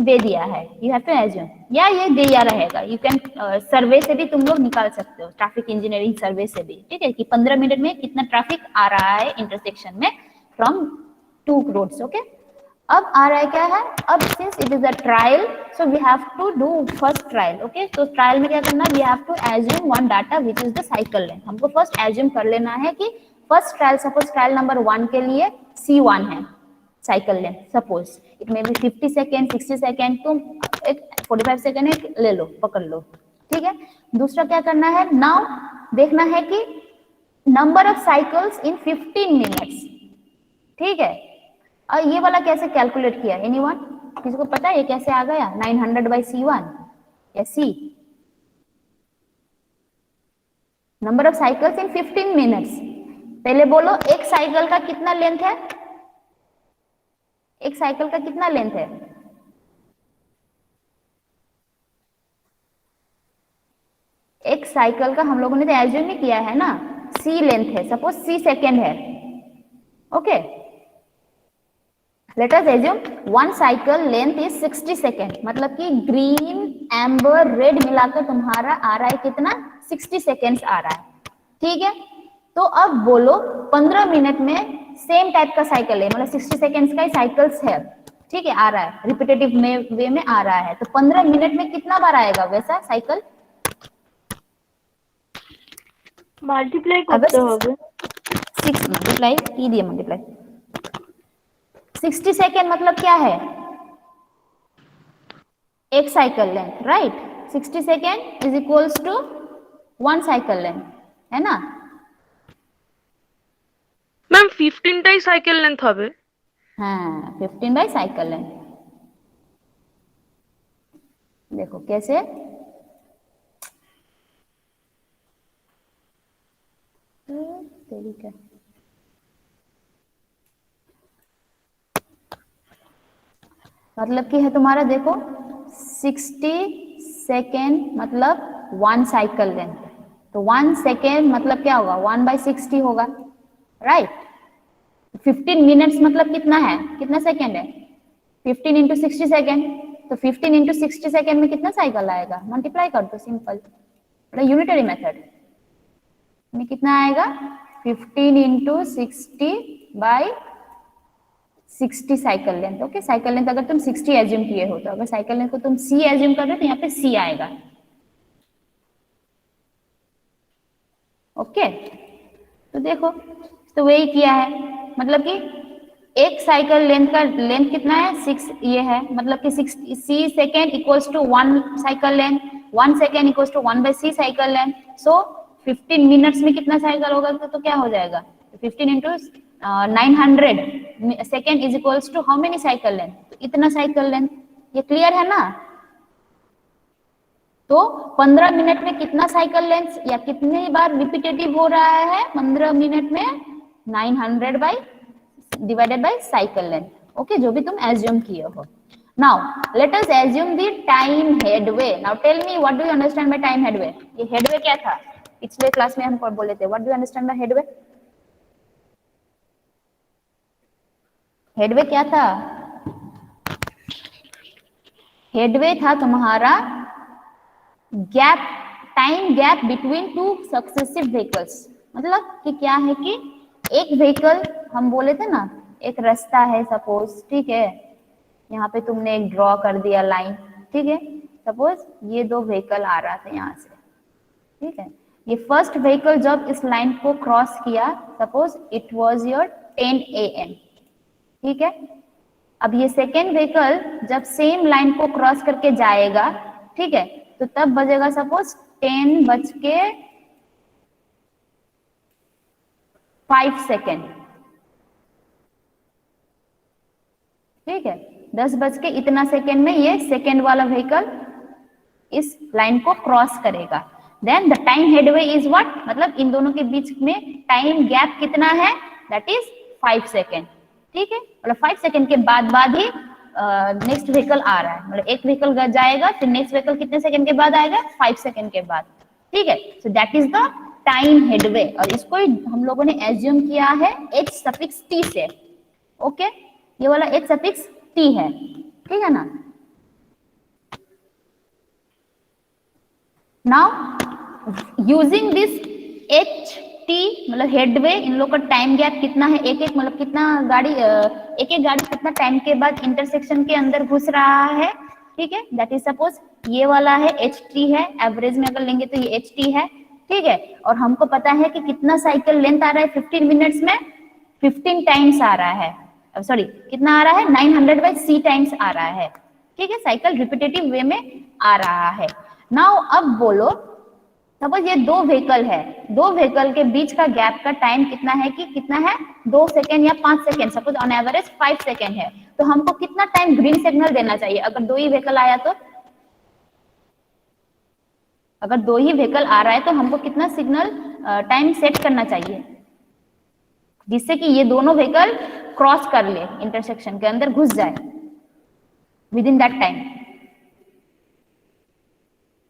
दे दिया है, यू हैव टू एज्यूम, या ये दिया रहेगा, यू कैन सर्वे से भी तुम लोग निकाल सकते हो, ट्रैफिक इंजीनियरिंग सर्वे से भी, ठीक है, कि 15 मिनट में कितना ट्रैफिक आ रहा है इंटरसेक्शन में फ्रॉम टू रोड्स। ओके, अब आ रहा है क्या है, अब since it is a trial, so we have to do first trial. Okay, तो ट्रायल में क्या करना, we have to assume one data which is the cycle length. हमको फर्स्ट एज्यूम कर लेना है कि first trial, suppose trial number 1 के लिए C1 है cycle length, suppose it may be 50 second, 60 second, तुम एक 45 सेकेंड एक ले लो, पकड़ लो, ठीक है। दूसरा क्या करना है, नाउ देखना है कि number of cycles in 15 minutes, ठीक है। और ये वाला कैसे कैलकुलेट किया, एनीवन, किसी को पता है ये कैसे आ गया, 900/C1 या C, number of cycles in 15 minutes. पहले बोलो एक साइकिल का कितना लेंथ है, एक साइकिल का कितना लेंथ है, एक साइकिल का हम लोगों ने तो एज्यूम ही किया है ना, C लेंथ है, सपोज C सेकेंड है। Okay, late us assume one cycle length is 60 second, मतलब कि ग्रीन एम्बर रेड मिलाकर तुम्हारा आ रहा है कितना, 60 सेकेंड्स आ रहा है, ठीक है। तो अब बोलो 15 मिनट में सेम टाइप का साइकिल है, मतलब 60 सेकेंड्स का ही साइकिल्स है, ठीक है, आ रहा है रिपीटेटिव वे में आ रहा है, तो 15 मिनट में कितना बार आएगा वैसा साइकिल, মাল্টিপ্লাই अगर করতে হবে। 6 मल्टीप्लाई की दिए, मल्टीप्लाई 60 सेकेंड मतलब क्या है, एक cycle length, right. 60 second is equals to one cycle length, है ना। ম্যাম 15টাই সাইকেল লেন্থ হবে। हाँ, 15/साइकिल लेंथ, देखो कैसे, तरीका, मतलब कि है तुम्हारा देखो 60 सेकेंड मतलब 1 साइकिल लेंथ, तो 1 सेकेंड मतलब क्या होगा 1/60 होगा, राइट। 15 मिनट्स मतलब कितना है, कितना सेकेंड है, 15 इंटू 60 सेकेंड, तो 15 इंटू 60 सेकेंड में कितना साइकिल आएगा, मल्टीप्लाई कर दो सिंपल, यूनिटरी मेथड में कितना आएगा 15 into 60/60 cycle length. Okay, cycle length अगर तुम 60 एज्यूम किए हो, तो अगर साइकिल लेंथ को तुम c एज्यूम कर रहे हो तो यहाँ पे c आएगा। ओके, तो देखो, तो वही किया है, मतलब कि एक साइकिल लेंथ का लेंथ कितना है 6 ये है, मतलब कि 6 c second equals to 1 cycle length, 1 second equals to 1/c cycle length. So 15 minutes में कितना साइकिल होगा, तो क्या हो जाएगा 15 into 900 second is equals to how many cycle length, तो इतना साइकिल लेंथ। ये क्लियर है ना। तो 15 मिनट में कितना साइकिल लेंथ या कितनी बार रिपीटेटिव हो रहा है 15 मिनट में 900 divided by cycle length. Okay, जो भी तुम एज्यूम किए हो। Now let us assume the time headway. Now tell me what do you understand by time headway. ये हेडवे क्या था, पिछले क्लास में हम बोले थे, what do you understand by headway. Headway क्या था, हेडवे था तुम्हारा gap, time gap between two successive vehicles. मतलब कि क्या है कि एक व्हीकल, हम बोले थे ना एक रास्ता है सपोज, ठीक है, यहाँ पे तुमने एक ड्रॉ कर दिया लाइन, ठीक है, सपोज ये 2 व्हीकल आ रहा था यहाँ से, ठीक है, ये फर्स्ट व्हीकल जब इस लाइन को क्रॉस किया, suppose it was your 10 AM, ठीक है। अब ये सेकेंड व्हीकल जब सेम लाइन को क्रॉस करके जाएगा, ठीक है, तो तब बजेगा सपोज 10:05, ठीक है, 10 बज के इतना सेकेंड में ये सेकेंड वाला व्हीकल इस लाइन को क्रॉस करेगा। Then the time headway is what, मतलब इन दोनों के बीच में टाइम गैप कितना है, दैट इज 5 सेकेंड, ठीक है, मतलब 5 सेकेंड के बाद ही नेक्स्ट व्हीकल आ रहा है, मतलब एक व्हीकल जाएगा फिर नेक्स्ट व्हीकल कितने सेकंड के बाद आएगा 5 सेकंड के बाद, ठीक है। So that is the time headway, और इसको हम लोगों ने एज्यूम किया है h∑t से। ओके, ये वाला h∑t है, ठीक है ना। नाउ यूजिंग दिस ht मतलब हेडवे, इन लोग का टाइम गैप कितना है, एक एक मतलब कितना गाड़ी, एक एक गाड़ी कितना टाइम के बाद इंटरसेक्शन के अंदर घुस रहा है, ठीक है, दैट इज सपोज ये वाला है ht है, एवरेज में अगर लेंगे तो ये ht है, ठीक है। और हमको पता है कि कितना साइकिल लेंथ आ रहा है 15 मिनट्स में, 15 टाइम्स आ रहा है, सॉरी कितना आ रहा है 900/c टाइम्स आ रहा है, ठीक है, साइकिल रिपीटेटिव वे में आ रहा है। नाउ अब बोलो, सपोज ये 2 व्हीकल है, 2 व्हीकल के बीच का गैप का टाइम कितना है, कि कितना है 2 सेकेंड या 5 second, suppose on average 5 second है, तो हमको कितना टाइम ग्रीन सिग्नल देना चाहिए अगर 2 ही व्हीकल आया तो, अगर 2 ही व्हीकल आ रहा है तो हमको कितना सिग्नल टाइम सेट करना चाहिए जिससे कि ये दोनों व्हीकल क्रॉस कर ले, इंटरसेक्शन के अंदर घुस जाए with in that time,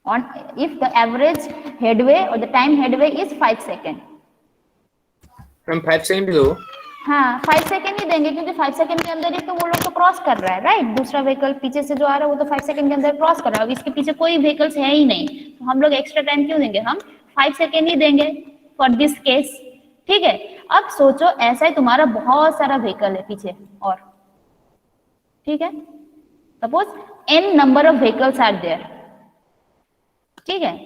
on if the average headway or the time headway is 5 second. हम 5 सेकंड दो, हाँ 5 सेकेंड ही देंगे, क्योंकि 5 सेकेंड के अंदर ही तो वो लोग तो क्रॉस कर रहा है, राइट, दूसरा व्हीकल पीछे से जो आ रहा है वो तो 5 सेकेंड के अंदर क्रॉस कर रहा है, अब इसके पीछे कोई व्हीकल्स है ही नहीं, तो हम लोग एक्स्ट्रा टाइम क्यों देंगे, हम 5 सेकेंड ही देंगे फॉर दिस केस, ठीक है। अब सोचो ऐसा ही तुम्हारा बहुत सारा व्हीकल है पीछे और, ठीक है, suppose n number of vehicles are there, ठीक है,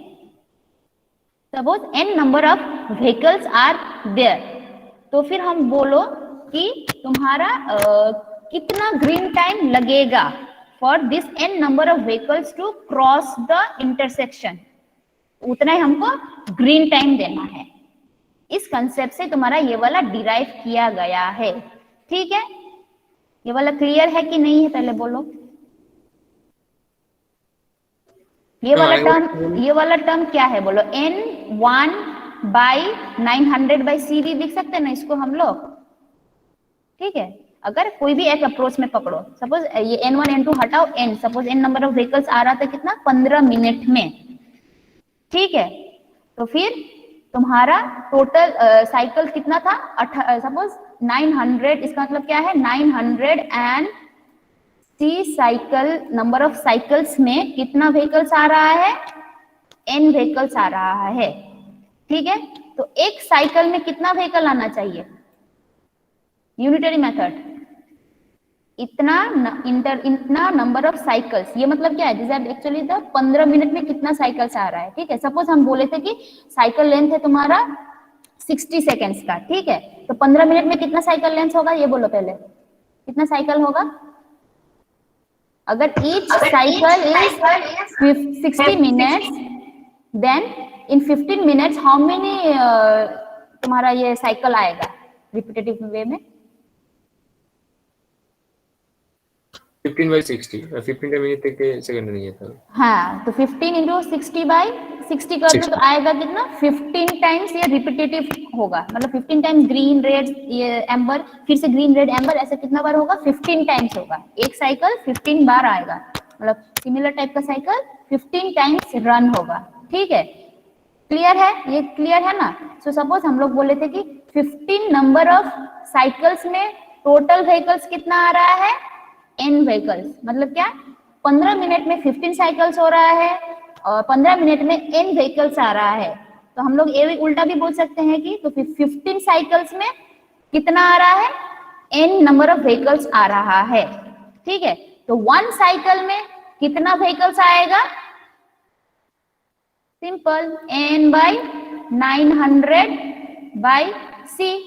suppose n number of vehicles are there, तो फिर हम बोलो कि तुम्हारा कितना ग्रीन टाइम लगेगा for this n number of vehicles to cross the intersection, उतना ही हमको ग्रीन टाइम देना है। इस कंसेप्ट से तुम्हारा ये वाला डिराइव किया गया है, ठीक है, ये वाला क्लियर है कि नहीं है, पहले बोलो। ये वाला टर्म क्या है बोलो, n1/900/cd लिख सकते हैं ना इसको हम लोग, ठीक है। अगर कोई भी एक अप्रोच में पकड़ो, सपोज ये N1 N2 हटाओ N, suppose N number of vehicles आ रहा था कितना 15 मिनट में, ठीक है। तो फिर तुम्हारा टोटल साइकिल कितना था, सपोज 900, इसका मतलब क्या है 900 and C cycle, number of cycles में कितना व्हीकल्स आ रहा है, N व्हीकल्स आ रहा है, ठीक है। तो एक साइकिल में कितना व्हीकल आना चाहिए, यूनिटरी मेथड, इतना इतना नंबर ऑफ साइकिल्स, ये मतलब क्या है, this are actually the 15 minute में कितना साइकिल्स आ रहा है, ठीक है। सपोज हम बोले थे कि साइकिल लेंथ है तुम्हारा 60 सेकेंड्स का, ठीक है। तो 15 मिनट में कितना साइकिल लेंथ होगा, ये बोलो पहले, कितना साइकिल होगा। अगर each cycle is 60 minutes, then in 15 minutes how many तुम्हारा ये साइकिल आएगा रिपीटेटिव वे में, 15/60, 15 मिनट तक के सेकंड नहीं है। हाँ, तो 15 इंटू 60/60 कर दो तो आएगा कितना, 15 टाइम्स ये रिपीटेटिव होगा, मतलब 15 टाइम्स ग्रीन रेड ये एम्बर, फिर से ग्रीन रेड एम्बर, ऐसे कितना बार होगा, 15 टाइम्स होगा, एक साइकिल 15 बार आएगा, मतलब सिमिलर टाइप का साइकिल 15 टाइम्स रन होगा, ठीक है। क्लियर है, ये क्लियर है ना। सो सपोज हम लोग बोले थे कि 15 नंबर ऑफ साइकिल्स में टोटल व्हीकल्स कितना आ रहा है, N व्हीकल्स, मतलब क्या 15 मिनट में 15 साइकिल्स हो रहा है और 15 मिनट में N व्हीकल्स आ रहा है। तो हम लोग ये उल्टा भी बोल सकते हैं कि तो 15 साइकिल्स में कितना आ रहा है, N नंबर ऑफ व्हीकल्स आ रहा है, ठीक है। तो 1 साइकिल में कितना व्हीकल्स आएगा, सिंपल N/900/C।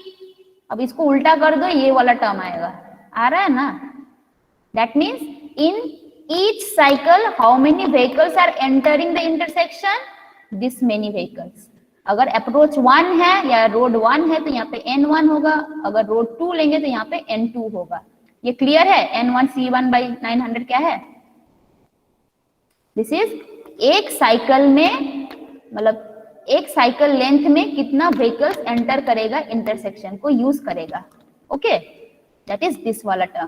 अब इसको उल्टा कर दो, ये वाला टर्म आएगा, आ रहा है ना। That means in each cycle how many vehicles are entering the intersection, this many vehicles। अगर अप्रोच 1 है या रोड 1 है तो यहाँ पे N1 होगा, अगर रोड 2 लेंगे तो यहाँ पे N2 होगा। ये क्लियर है, N1C1/900 क्या है, दिस इज एक साइकिल में, मतलब एक साइकिल लेंथ में कितना व्हीकल्स एंटर करेगा, इंटरसेक्शन को यूज करेगा, ओके, दैट इज दिस वाला टर्म,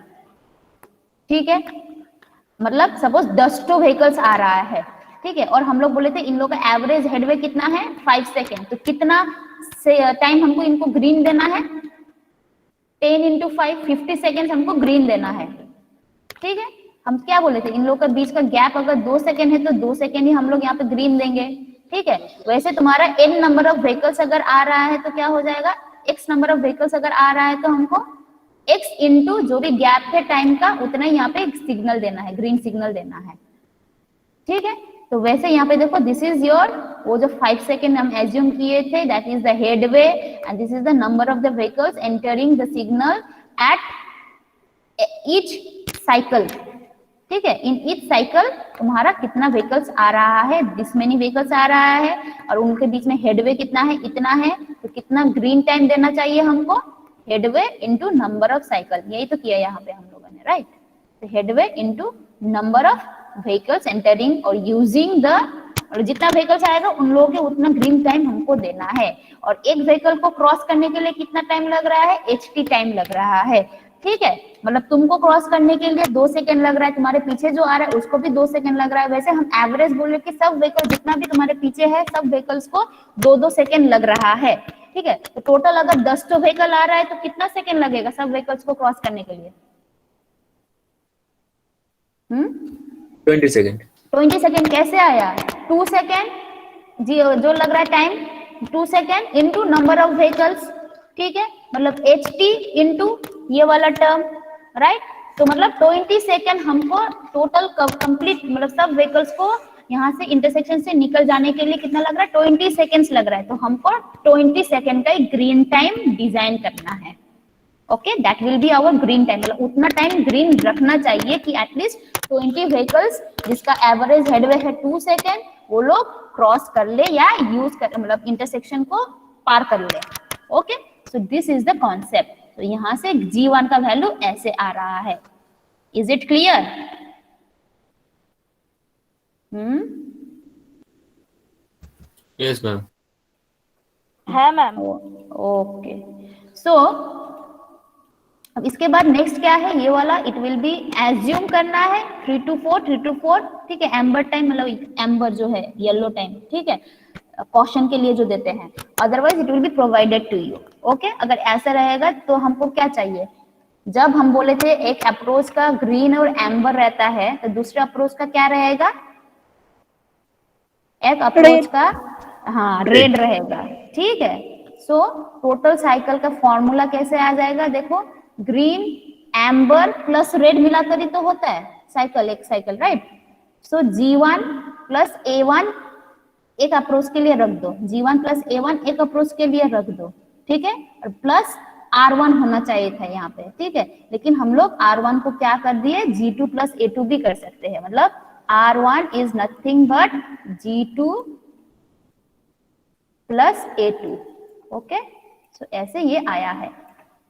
ठीक है। मतलब सपोज 10 तो व्हीकल्स आ रहा है, ठीक है, और हम लोग बोले थे इन लोग का एवरेज हेडवे कितना है 5 सेकेंड, तो कितना से टाइम हमको इनको ग्रीन देना है, 10 इंटू 5 50 सेकेंड हमको ग्रीन देना है, ठीक है। हम क्या बोले थे, इन लोग का बीच का गैप अगर 2 सेकेंड है तो 2 सेकेंड ही हम लोग यहाँ पे ग्रीन देंगे, ठीक है। वैसे तुम्हारा N नंबर ऑफ व्हीकल्स अगर आ रहा है तो क्या हो जाएगा, X नंबर ऑफ व्हीकल्स अगर आ रहा है तो हमको X इंटू जो भी गैप है टाइम का उतना यहाँ पे सिग्नल देना है, ग्रीन सिग्नल देना है, ठीक है। तो वैसे यहाँ पे देखो, दिस इज योर, वो जो 5 सेकेंड हम एज्यूम किए थे, that is the headway and this is the number of the vehicles entering the signal at each cycle, ठीक है। इन ईच साइकिल तुम्हारा कितना व्हीकल्स आ रहा है, दिस मेनी व्हीकल्स आ रहा है, और उनके बीच में हेडवे कितना है, इतना है, तो कितना ग्रीन टाइम देना चाहिए हमको, headway into number of cycle, यही तो किया यहाँ पे हम लोगों ने, राइट। तो headway into number of vehicles entering और यूजिंग द, और जितना व्हीकल्स आएगा उन लोगों के उतना ग्रीन टाइम हमको देना है, और एक व्हीकल को क्रॉस करने के लिए कितना टाइम लग रहा है, HT टाइम लग रहा है, ठीक है। मतलब तुमको क्रॉस करने के लिए 2 सेकेंड लग रहा है, तुम्हारे पीछे जो आ रहा है उसको भी 2 सेकेंड लग रहा है, वैसे हम एवरेज बोले कि सब व्हीकल जितना भी तुम्हारे पीछे है सब व्हीकल्स को 2-2 सेकेंड लग रहा है, ठीक है। तो टोटल अगर 10 तो व्हीकल आ रहा है तो कितना सेकेंड लगेगा सब व्हीकल्स को क्रॉस करने के लिए, 20 सेकेंड। 20 सेकेंड कैसे आया, 2 सेकेंड जी जो लग रहा है time, 2 second into number of vehicles, ठीक है, मतलब HT इंटू ये वाला टर्म, राइट। तो मतलब 20 सेकेंड हमको टोटल कंप्लीट, मतलब सब व्हीकल्स को यहाँ से इंटरसेक्शन से निकल जाने के लिए कितना लग रहा है, 20 सेकेंड्स लग रहा है, तो हमको 20 सेकेंड का ग्रीन टाइम डिजाइन करना है, okay, that will be our green time, मतलब उतना टाइम ग्रीन रखना चाहिए कि एटलीस्ट 20 व्हीकल्स जिसका एवरेज हेडवे है 2 सेकेंड वो लोग क्रॉस कर ले या यूज कर, मतलब इंटरसेक्शन को पार कर ले, okay. So this is the concept. तो यहाँ से G1 का वैल्यू ऐसे आ रहा है, is it clear? Yes ma'am. है मैम। ओके, सो अब इसके बाद नेक्स्ट क्या है, ये वाला इट विल बी एज्यूम करना है 3 to 4, ठीक है। एम्बर टाइम मतलब एम्बर जो है येलो टाइम, ठीक है, कॉशन के लिए जो देते हैं। Otherwise it will be provided to you, okay. अगर ऐसा रहेगा तो हमको क्या चाहिए, जब हम बोले थे एक अप्रोच का ग्रीन और एम्बर रहता है, तो दूसरे अप्रोच का क्या रहेगा, एक अप्रोच का हाँ रेड रहेगा, ठीक है। सो टोटल साइकिल का फॉर्मूला कैसे आ जाएगा, देखो ग्रीन एम्बर प्लस रेड मिलाकर ही तो होता है साइकिल, एक साइकिल, राइट। सो G1 प्लस A1 एक अप्रोच के लिए रख दो, G1 प्लस A1 एक अप्रोच के लिए रख दो, ठीक है। और प्लस R1 होना चाहिए था यहाँ पे, ठीक है। लेकिन हम लोग R1 को क्या कर दिए, G2 प्लस A2 भी कर सकते हैं, मतलब R1 is nothing but G2 plus A2, okay. So ऐसे ये आया है,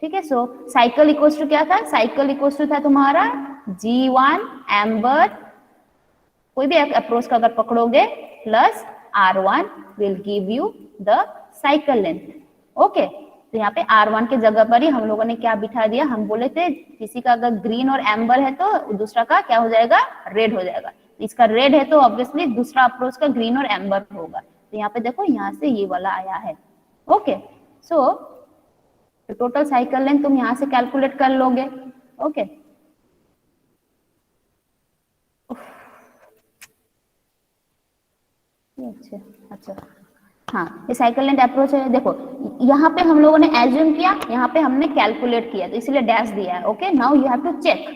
ठीक है। सो साइकिल इक्वल्स टू क्या था, साइकिल इक्वल्स टू था तुम्हारा G1 एम्बर, कोई भी एक अप्रोच का अगर पकड़ोगे, plus R1 will give you the cycle length, okay. तो यहाँ पे R1 के जगह पर ही हम लोगों ने क्या बिठा दिया, हम बोले थे किसी का अगर ग्रीन और एम्बर है तो दूसरा का क्या हो जाएगा, रेड हो जाएगा। इसका रेड है तो ऑब्वियसली दूसरा अप्रोच का ग्रीन और एम्बर होगा। तो यहाँ पे देखो यहाँ से ये वाला आया है, okay. So total cycle length तुम यहाँ से कैलकुलेट कर लोगे, ओके। अच्छा, हाँ, ये साइकिल लेंथ अप्रोच है। देखो यहाँ पे हम लोगों ने एज्यूम किया, यहाँ पे हमने कैलकुलेट किया, तो इसलिए डैश दिया है, okay. Now you have to check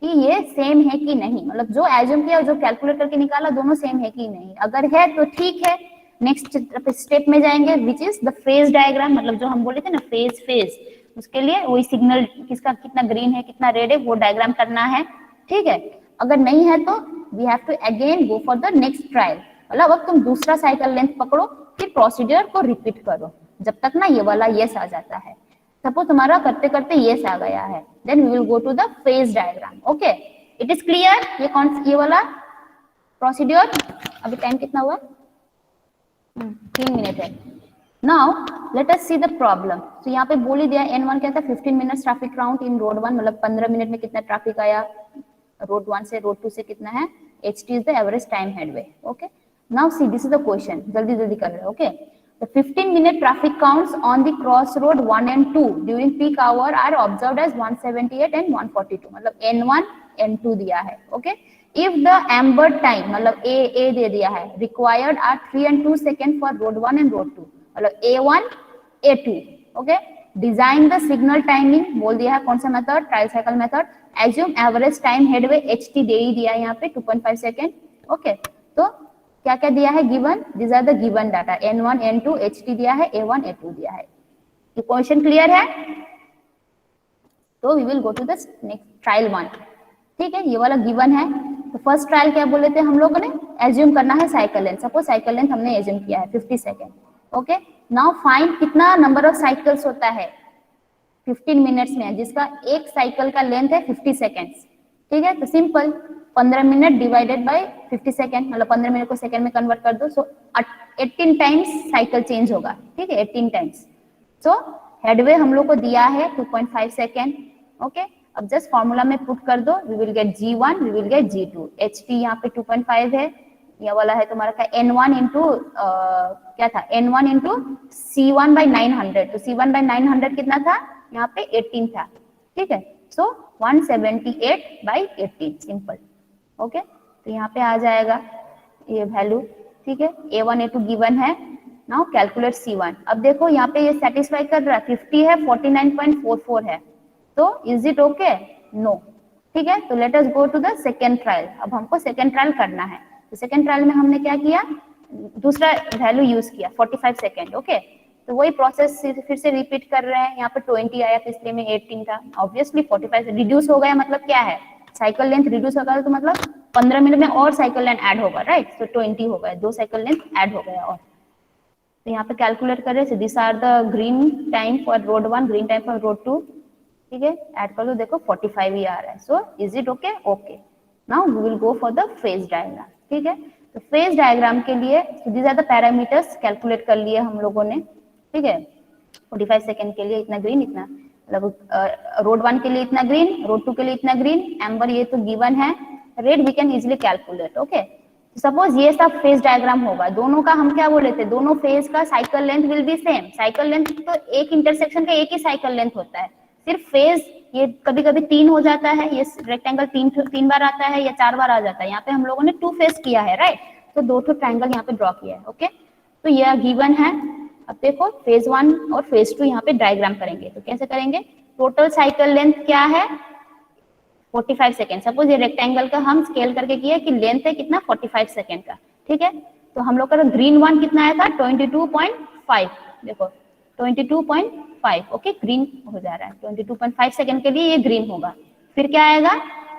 कि ये सेम है कि नहीं, मतलब जो एज्यूम किया और जो कैलकुलेट करके निकाला दोनों सेम है कि नहीं। अगर है तो ठीक है, नेक्स्ट स्टेप में जाएंगे विच इज द फेज डायग्राम, मतलब जो हम बोले थे ना फेज, उसके लिए वही सिग्नल किसका कितना ग्रीन है कितना रेड है वो डायग्राम करना है, ठीक है। अगर नहीं है तो we have to again go for the next trial, मतलब अब तुम दूसरा साइकिल लेंथ पकड़ो, फिर प्रोसीजर को रिपीट करो जब तक ना ये वाला यस आ जाता है। सपोज तुम्हारा करते करते यस आ गया है, then we will go to the phase diagram, okay. It is clear, ये वाला प्रोसीजर। अभी टाइम कितना हुआ, 3 मिनट है। Now let us see the problem. तो यहाँ पे बोल ही दिया N1 क्या था, 15 minutes traffic count in road 1, मतलब 15 मिनट में कितना ट्रैफिक आया रोड 1 से रोड 2 से कितना है, HT is the average time headway, okay. Now see this is the question, जल्दी जल्दी कर रहे हैं, okay. The 15-minute traffic counts on the crossroad 1 and 2 during peak hour are observed as 178 and 142, मतलब N1 N2 दिया है, okay. If the amber time मतलब A दे दिया है, required are 3 and 2 seconds for road 1 and road 2, मतलब A1 A2, okay. Design the signal timing बोल दिया है, कौन सा method, trial cycle method. Assume average time headway HT दे ही दिया है यहाँ पे 2.5 सेकेंड, ओके। तो क्या क्या दिया है, given, this are the given data, N1 N2 HT दिया है, A1 A2 दिया है। ये क्वेश्चन क्लियर है, तो we will go to the next trial 1, ठीक है। ये वाला गिवन है। तो फर्स्ट ट्रायल क्या बोले थे हम लोगों ने, एज्यूम करना है cycle length, suppose cycle length हमने एज्यूम किया है 50 सेकेंड, ओके। नाउ फाइंड कितना नंबर ऑफ साइकिल्स होता है 15 मिनट्स में, जिसका एक साइकिल का लेंथ है 50 सेकेंड्स, ठीक है। तो simple 15 minute divided by 50 second, मतलब 15 मिनट को सेकेंड में कन्वर्ट कर दो, सो 18 टाइम्स साइकिल चेंज होगा, ठीक है, 18 टाइम्स। सो हेडवे हम लोग को दिया है 2.5 सेकेंड, ओके। अब जस्ट फॉर्मूला में पुट कर दो, we will get G1, we will get G2, HT यहाँ पे 2.5 है, ये वाला है तुम्हारा का N1 इंटू क्या था, N1 इंटू C1 बाई 900, तो C1 बाई 900 कितना था, यहाँ पे 18 था, ठीक है। सो 178 बाई 18, सिंपल, ओके। तो यहाँ पे आ जाएगा ये वैल्यू, ठीक है। A1 A2 गिवन है, नाउ कैलकुलेट C1। अब देखो यहाँ पे ये सेटिस्फाई कर रहा है, 50 है, 49.44 है, तो इज इट ओके, नो, ठीक है। तो let us go to the second trial. अब हमको सेकेंड ट्रायल करना है, तो सेकेंड ट्रायल में हमने क्या किया, दूसरा वैल्यू यूज किया 45 सेकेंड, ओके। तो वही प्रोसेस फिर से रिपीट कर रहे हैं, यहाँ पे 20 आया था इसलिए में 18 था, ऑब्वियसली 45 से रिड्यूस हो गया, मतलब क्या है, साइकिल लेंथ रिड्यूस हो गया, तो मतलब 15 मिनट में और साइकिल लेंथ ऐड होगा, राइट। तो 20 हो गया, 2 साइकिल लेंथ ऐड हो गया। और तो यहाँ पे कैलकुलेट कर रहे हैं, this are the green time for road 1, green time for road 2, ठीक है। ऐड कर लो, देखो 45 ही आ रहा है, so is it okay, okay. Now we will go for the phase diagram, ठीक है। तो फेज डायग्राम के लिए these are the parameters calculate कर लिए हम लोगों ने, ठीक है। 45 सेकेंड के लिए इतना ग्रीन, इतना मतलब रोड 1 के लिए इतना ग्रीन, रोड 2 के लिए इतना ग्रीन, एम्बर ये तो गिवन है, red we can easily calculate. Okay, suppose ये सब फेज डायग्राम होगा, दोनों का हम क्या बोले थे, दोनों फेज का cycle length will be same. Cycle length तो एक इंटरसेक्शन का एक ही साइकिल लेंथ होता है, सिर्फ फेज ये कभी कभी 3 हो जाता है, ये रेक्टेंगल 3 बार आता है या 4 बार आ जाता है। यहाँ पे हम लोगों ने 2 फेज किया है, राइट, तो 2 ट्रायंगल यहाँ पे ड्रॉ किया है। ओके, तो यह गिवन है। अब देखो फेज 1 और फेज 2 यहाँ पे डायग्राम करेंगे, तो कैसे करेंगे, टोटल साइकिल लेंथ क्या है 45 सेकेंड। सपोज ये रेक्टेंगल का हम स्केल करके किया कि लेंथ है कितना 45 सेकेंड का, ठीक है। तो हम लोग का ग्रीन 1 कितना आया था 22.5, देखो 22.5। ओके, ग्रीन हो जा रहा है 22.5 सेकेंड के लिए ये ग्रीन होगा। फिर क्या आएगा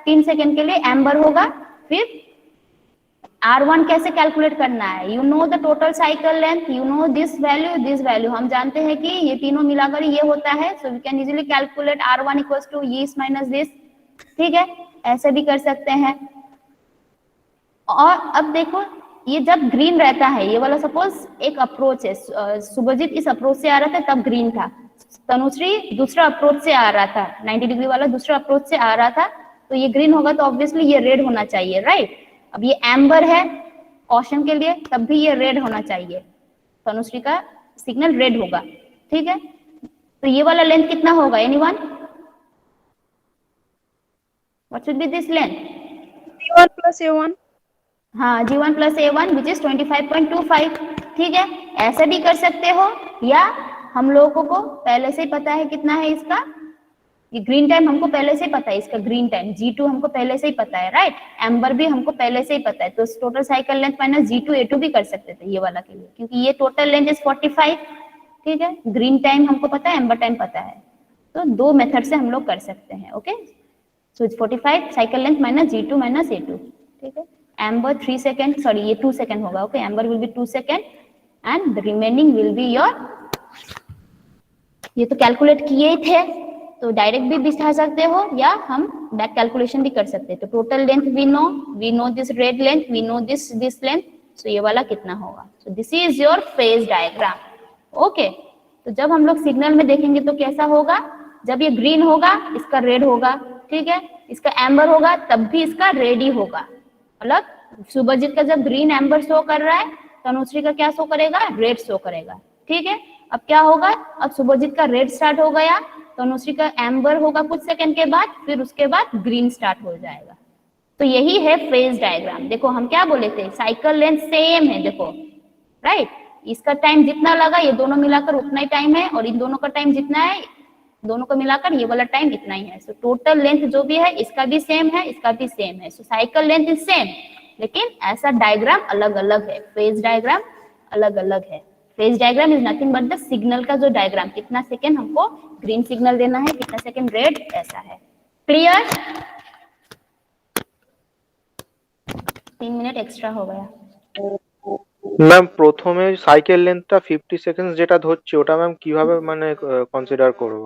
3 सेकेंड के लिए एम्बर होगा। फिर R1 कैसे कैलकुलेट करना है, you know the total cycle length, you know this value, हम जानते हैं कि ये तीनों मिलाकर ये होता है, so we can easily calculate R1 equals to this minus this, ठीक है, ऐसे भी कर सकते हैं। और अब देखो ये जब ग्रीन रहता है, ये वाला सपोज एक अप्रोच है, सुभजीत इस अप्रोच से आ रहा था तब ग्रीन था, तनुश्री दूसरा अप्रोच से आ रहा था, 90 डिग्री वाला दूसरा अप्रोच से आ रहा था, तो ये ग्रीन होगा, तो ऑब्वियसली ये रेड होना चाहिए, राइट। अब ये एम्बर है ऑशन के लिए, तब भी ये रेड होना चाहिए, तनुश्री का सिग्नल रेड होगा, ठीक है। तो ये वाला लेंथ कितना होगा, anyone, what should be this length, G1 plus A1। हाँ G1 plus A1 which is 25.25, ठीक है। ऐसे भी कर सकते हो, या हम लोगों को पहले से ही पता है कितना है इसका, ये ग्रीन टाइम हमको पहले से ही पता है, इसका ग्रीन टाइम G2 हमको पहले से ही पता है, राइट, एम्बर भी हमको पहले से ही पता है, तो total cycle length minus G2 A2 भी कर सकते थे ये वाला के लिए, क्योंकि ये टोटल लेंथ इज 45, ठीक है। ग्रीन टाइम हमको पता है, एम्बर टाइम पता है, तो 2 मेथड से हम लोग कर सकते हैं। Okay, so it's 45 cycle length minus G2 minus A2, ठीक है। एम्बर 3 सेकेंड, सॉरी ये 2 सेकेंड होगा, okay, amber will be 2 second and the remaining will be your, ये तो कैलकुलेट किए ही थे, तो डायरेक्ट भी दिखा सकते हो या हम बैक कैलकुलेशन भी कर सकते हैं। तो total length we know this red length, we know this length, so ये वाला कितना होगा, so this is your phase diagram. Okay, तो जब हम लोग सिग्नल में देखेंगे तो कैसा होगा, जब ये ग्रीन होगा इसका रेड होगा, ठीक है, इसका एम्बर होगा तब भी इसका रेड ही होगा, मतलब सुभजीत का जब ग्रीन एम्बर शो कर रहा है, तनुश्री का क्या शो करेगा, रेड शो करेगा, ठीक है। अब क्या होगा, अब सुभजीत का रेड स्टार्ट हो गया, तनुश्री का एम्बर होगा कुछ सेकंड के बाद, फिर उसके बाद ग्रीन स्टार्ट हो जाएगा। तो यही है फेज डायग्राम। देखो हम क्या बोले थे, साइकिल लेंथ सेम है, देखो राइट, इसका टाइम जितना लगा ये दोनों मिलाकर उतना ही टाइम है, और इन दोनों का टाइम जितना है दोनों को मिलाकर ये वाला टाइम इतना ही है। सो टोटल लेंथ जो भी है इसका भी सेम है, इसका भी सेम है, सो साइकिल लेंथ इज सेम, लेकिन ऐसा डायग्राम अलग अलग है, फेज डायग्राम अलग अलग है। Phase diagram is nothing but the signal का जो डायग्राम, कितना सेकेंड हमको ग्रीन सिग्नल देना है, कितना सेकेंड रेड, ऐसा है। क्लियर, 3 मिनट एक्स्ट्रा हो गया। ম্যাম প্রথমে সাইকেল লেন্থটা 50 সেকেন্ডস যেটা ধরছি ওটা ম্যাম কিভাবে মানে কনসিডার করব?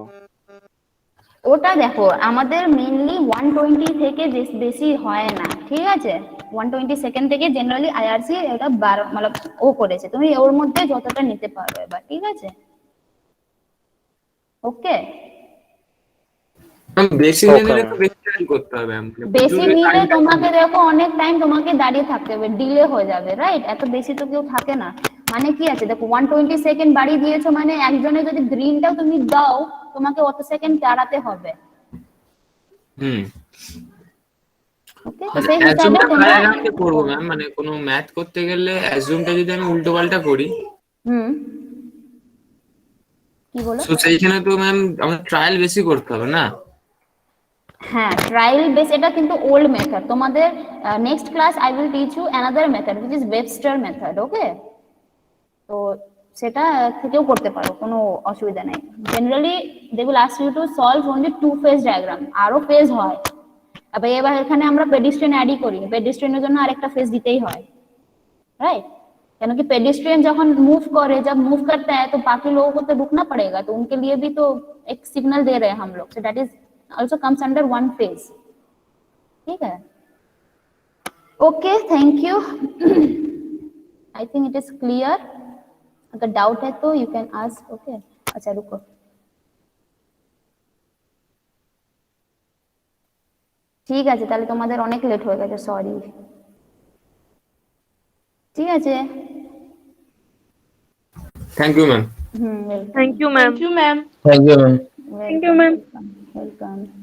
ওটা দেখো আমাদের মেইনলি 120 থেকে বেশি হয় না, ঠিক আছে, 120 সেকেন্ড থেকে জেনারেলি আইআরসি এটা মানে ও করেছে, তুমি ওর মধ্যে যতটা নিতে পারো এবার, ঠিক আছে। ওকে, বেশি নিলে তো বেশি টাইম করতে হবে, বেশি নিলে তোমাকে দেখো অনেক টাইম তোমাকে দাঁড়িয়ে থাকতে হবে, ডিলে হয়ে যাবে, রাইট, এত বেশি তো কেউ থাকে না। মানে কি আছে দেখো 120 সেকেন্ড বাড়ি দিয়েছো মানে একজনে যদি গ্রিনটাও তুমি দাও তোমাকে অত সেকেন্ড দাঁড়াতে হবে। ওকে, তো সেই হিসাবে তোমরা আমি করব ম্যাম, মানে কোনো ম্যাথ করতে গেলে অ্যাজুমটা যদি আমি উল্টোপাল্টা করি, কি বলো, তো সেইখানে তো ম্যাম আমাদের ট্রায়াল বেশি করতে হবে না? হ্যাঁ, ট্রায়াল বেস, এটা কিন্তু ওল্ড মেথড। তোমাদের next class I will teach you another method which is Webster method. Okay, তো সেটা থেকেও করতে পারো, কোনো অসুবিধা নাই। Generally they will ask you to solve only 2 phase diagram, আরো ফেজ হয়। আবার এবার এখানে আমরা পেডিস্ট্রিয়ান অ্যাডই করি, পেডিস্ট্রিয়ানের জন্য আরেকটা ফেজ দিতেই হয়, राइट, यानी कि पेडिस्ट्रियन जब मूव करे, जब मूव करता है तो बाकी लोगों को तो रुकना पड़ेगा, तो उनके लिए भी तो एक सिग्नल दे रहे हैं हम लोग, so that is also comes under one phase, ठीक है। Okay, thank you, I think it is clear. अगर डाउट है तो यू कैन आस्क। ओके, अच्छा रुको, ঠিক আছে, তাহলে তোমাদের অনেক লেট হয়ে গেছে, সরি। ঠিক আছে। Thank you ma'am. welcome. Thank you ma'am. Thank you, ma'am. Thank you, ma'am. Welcome, Thank you, ma'am. welcome.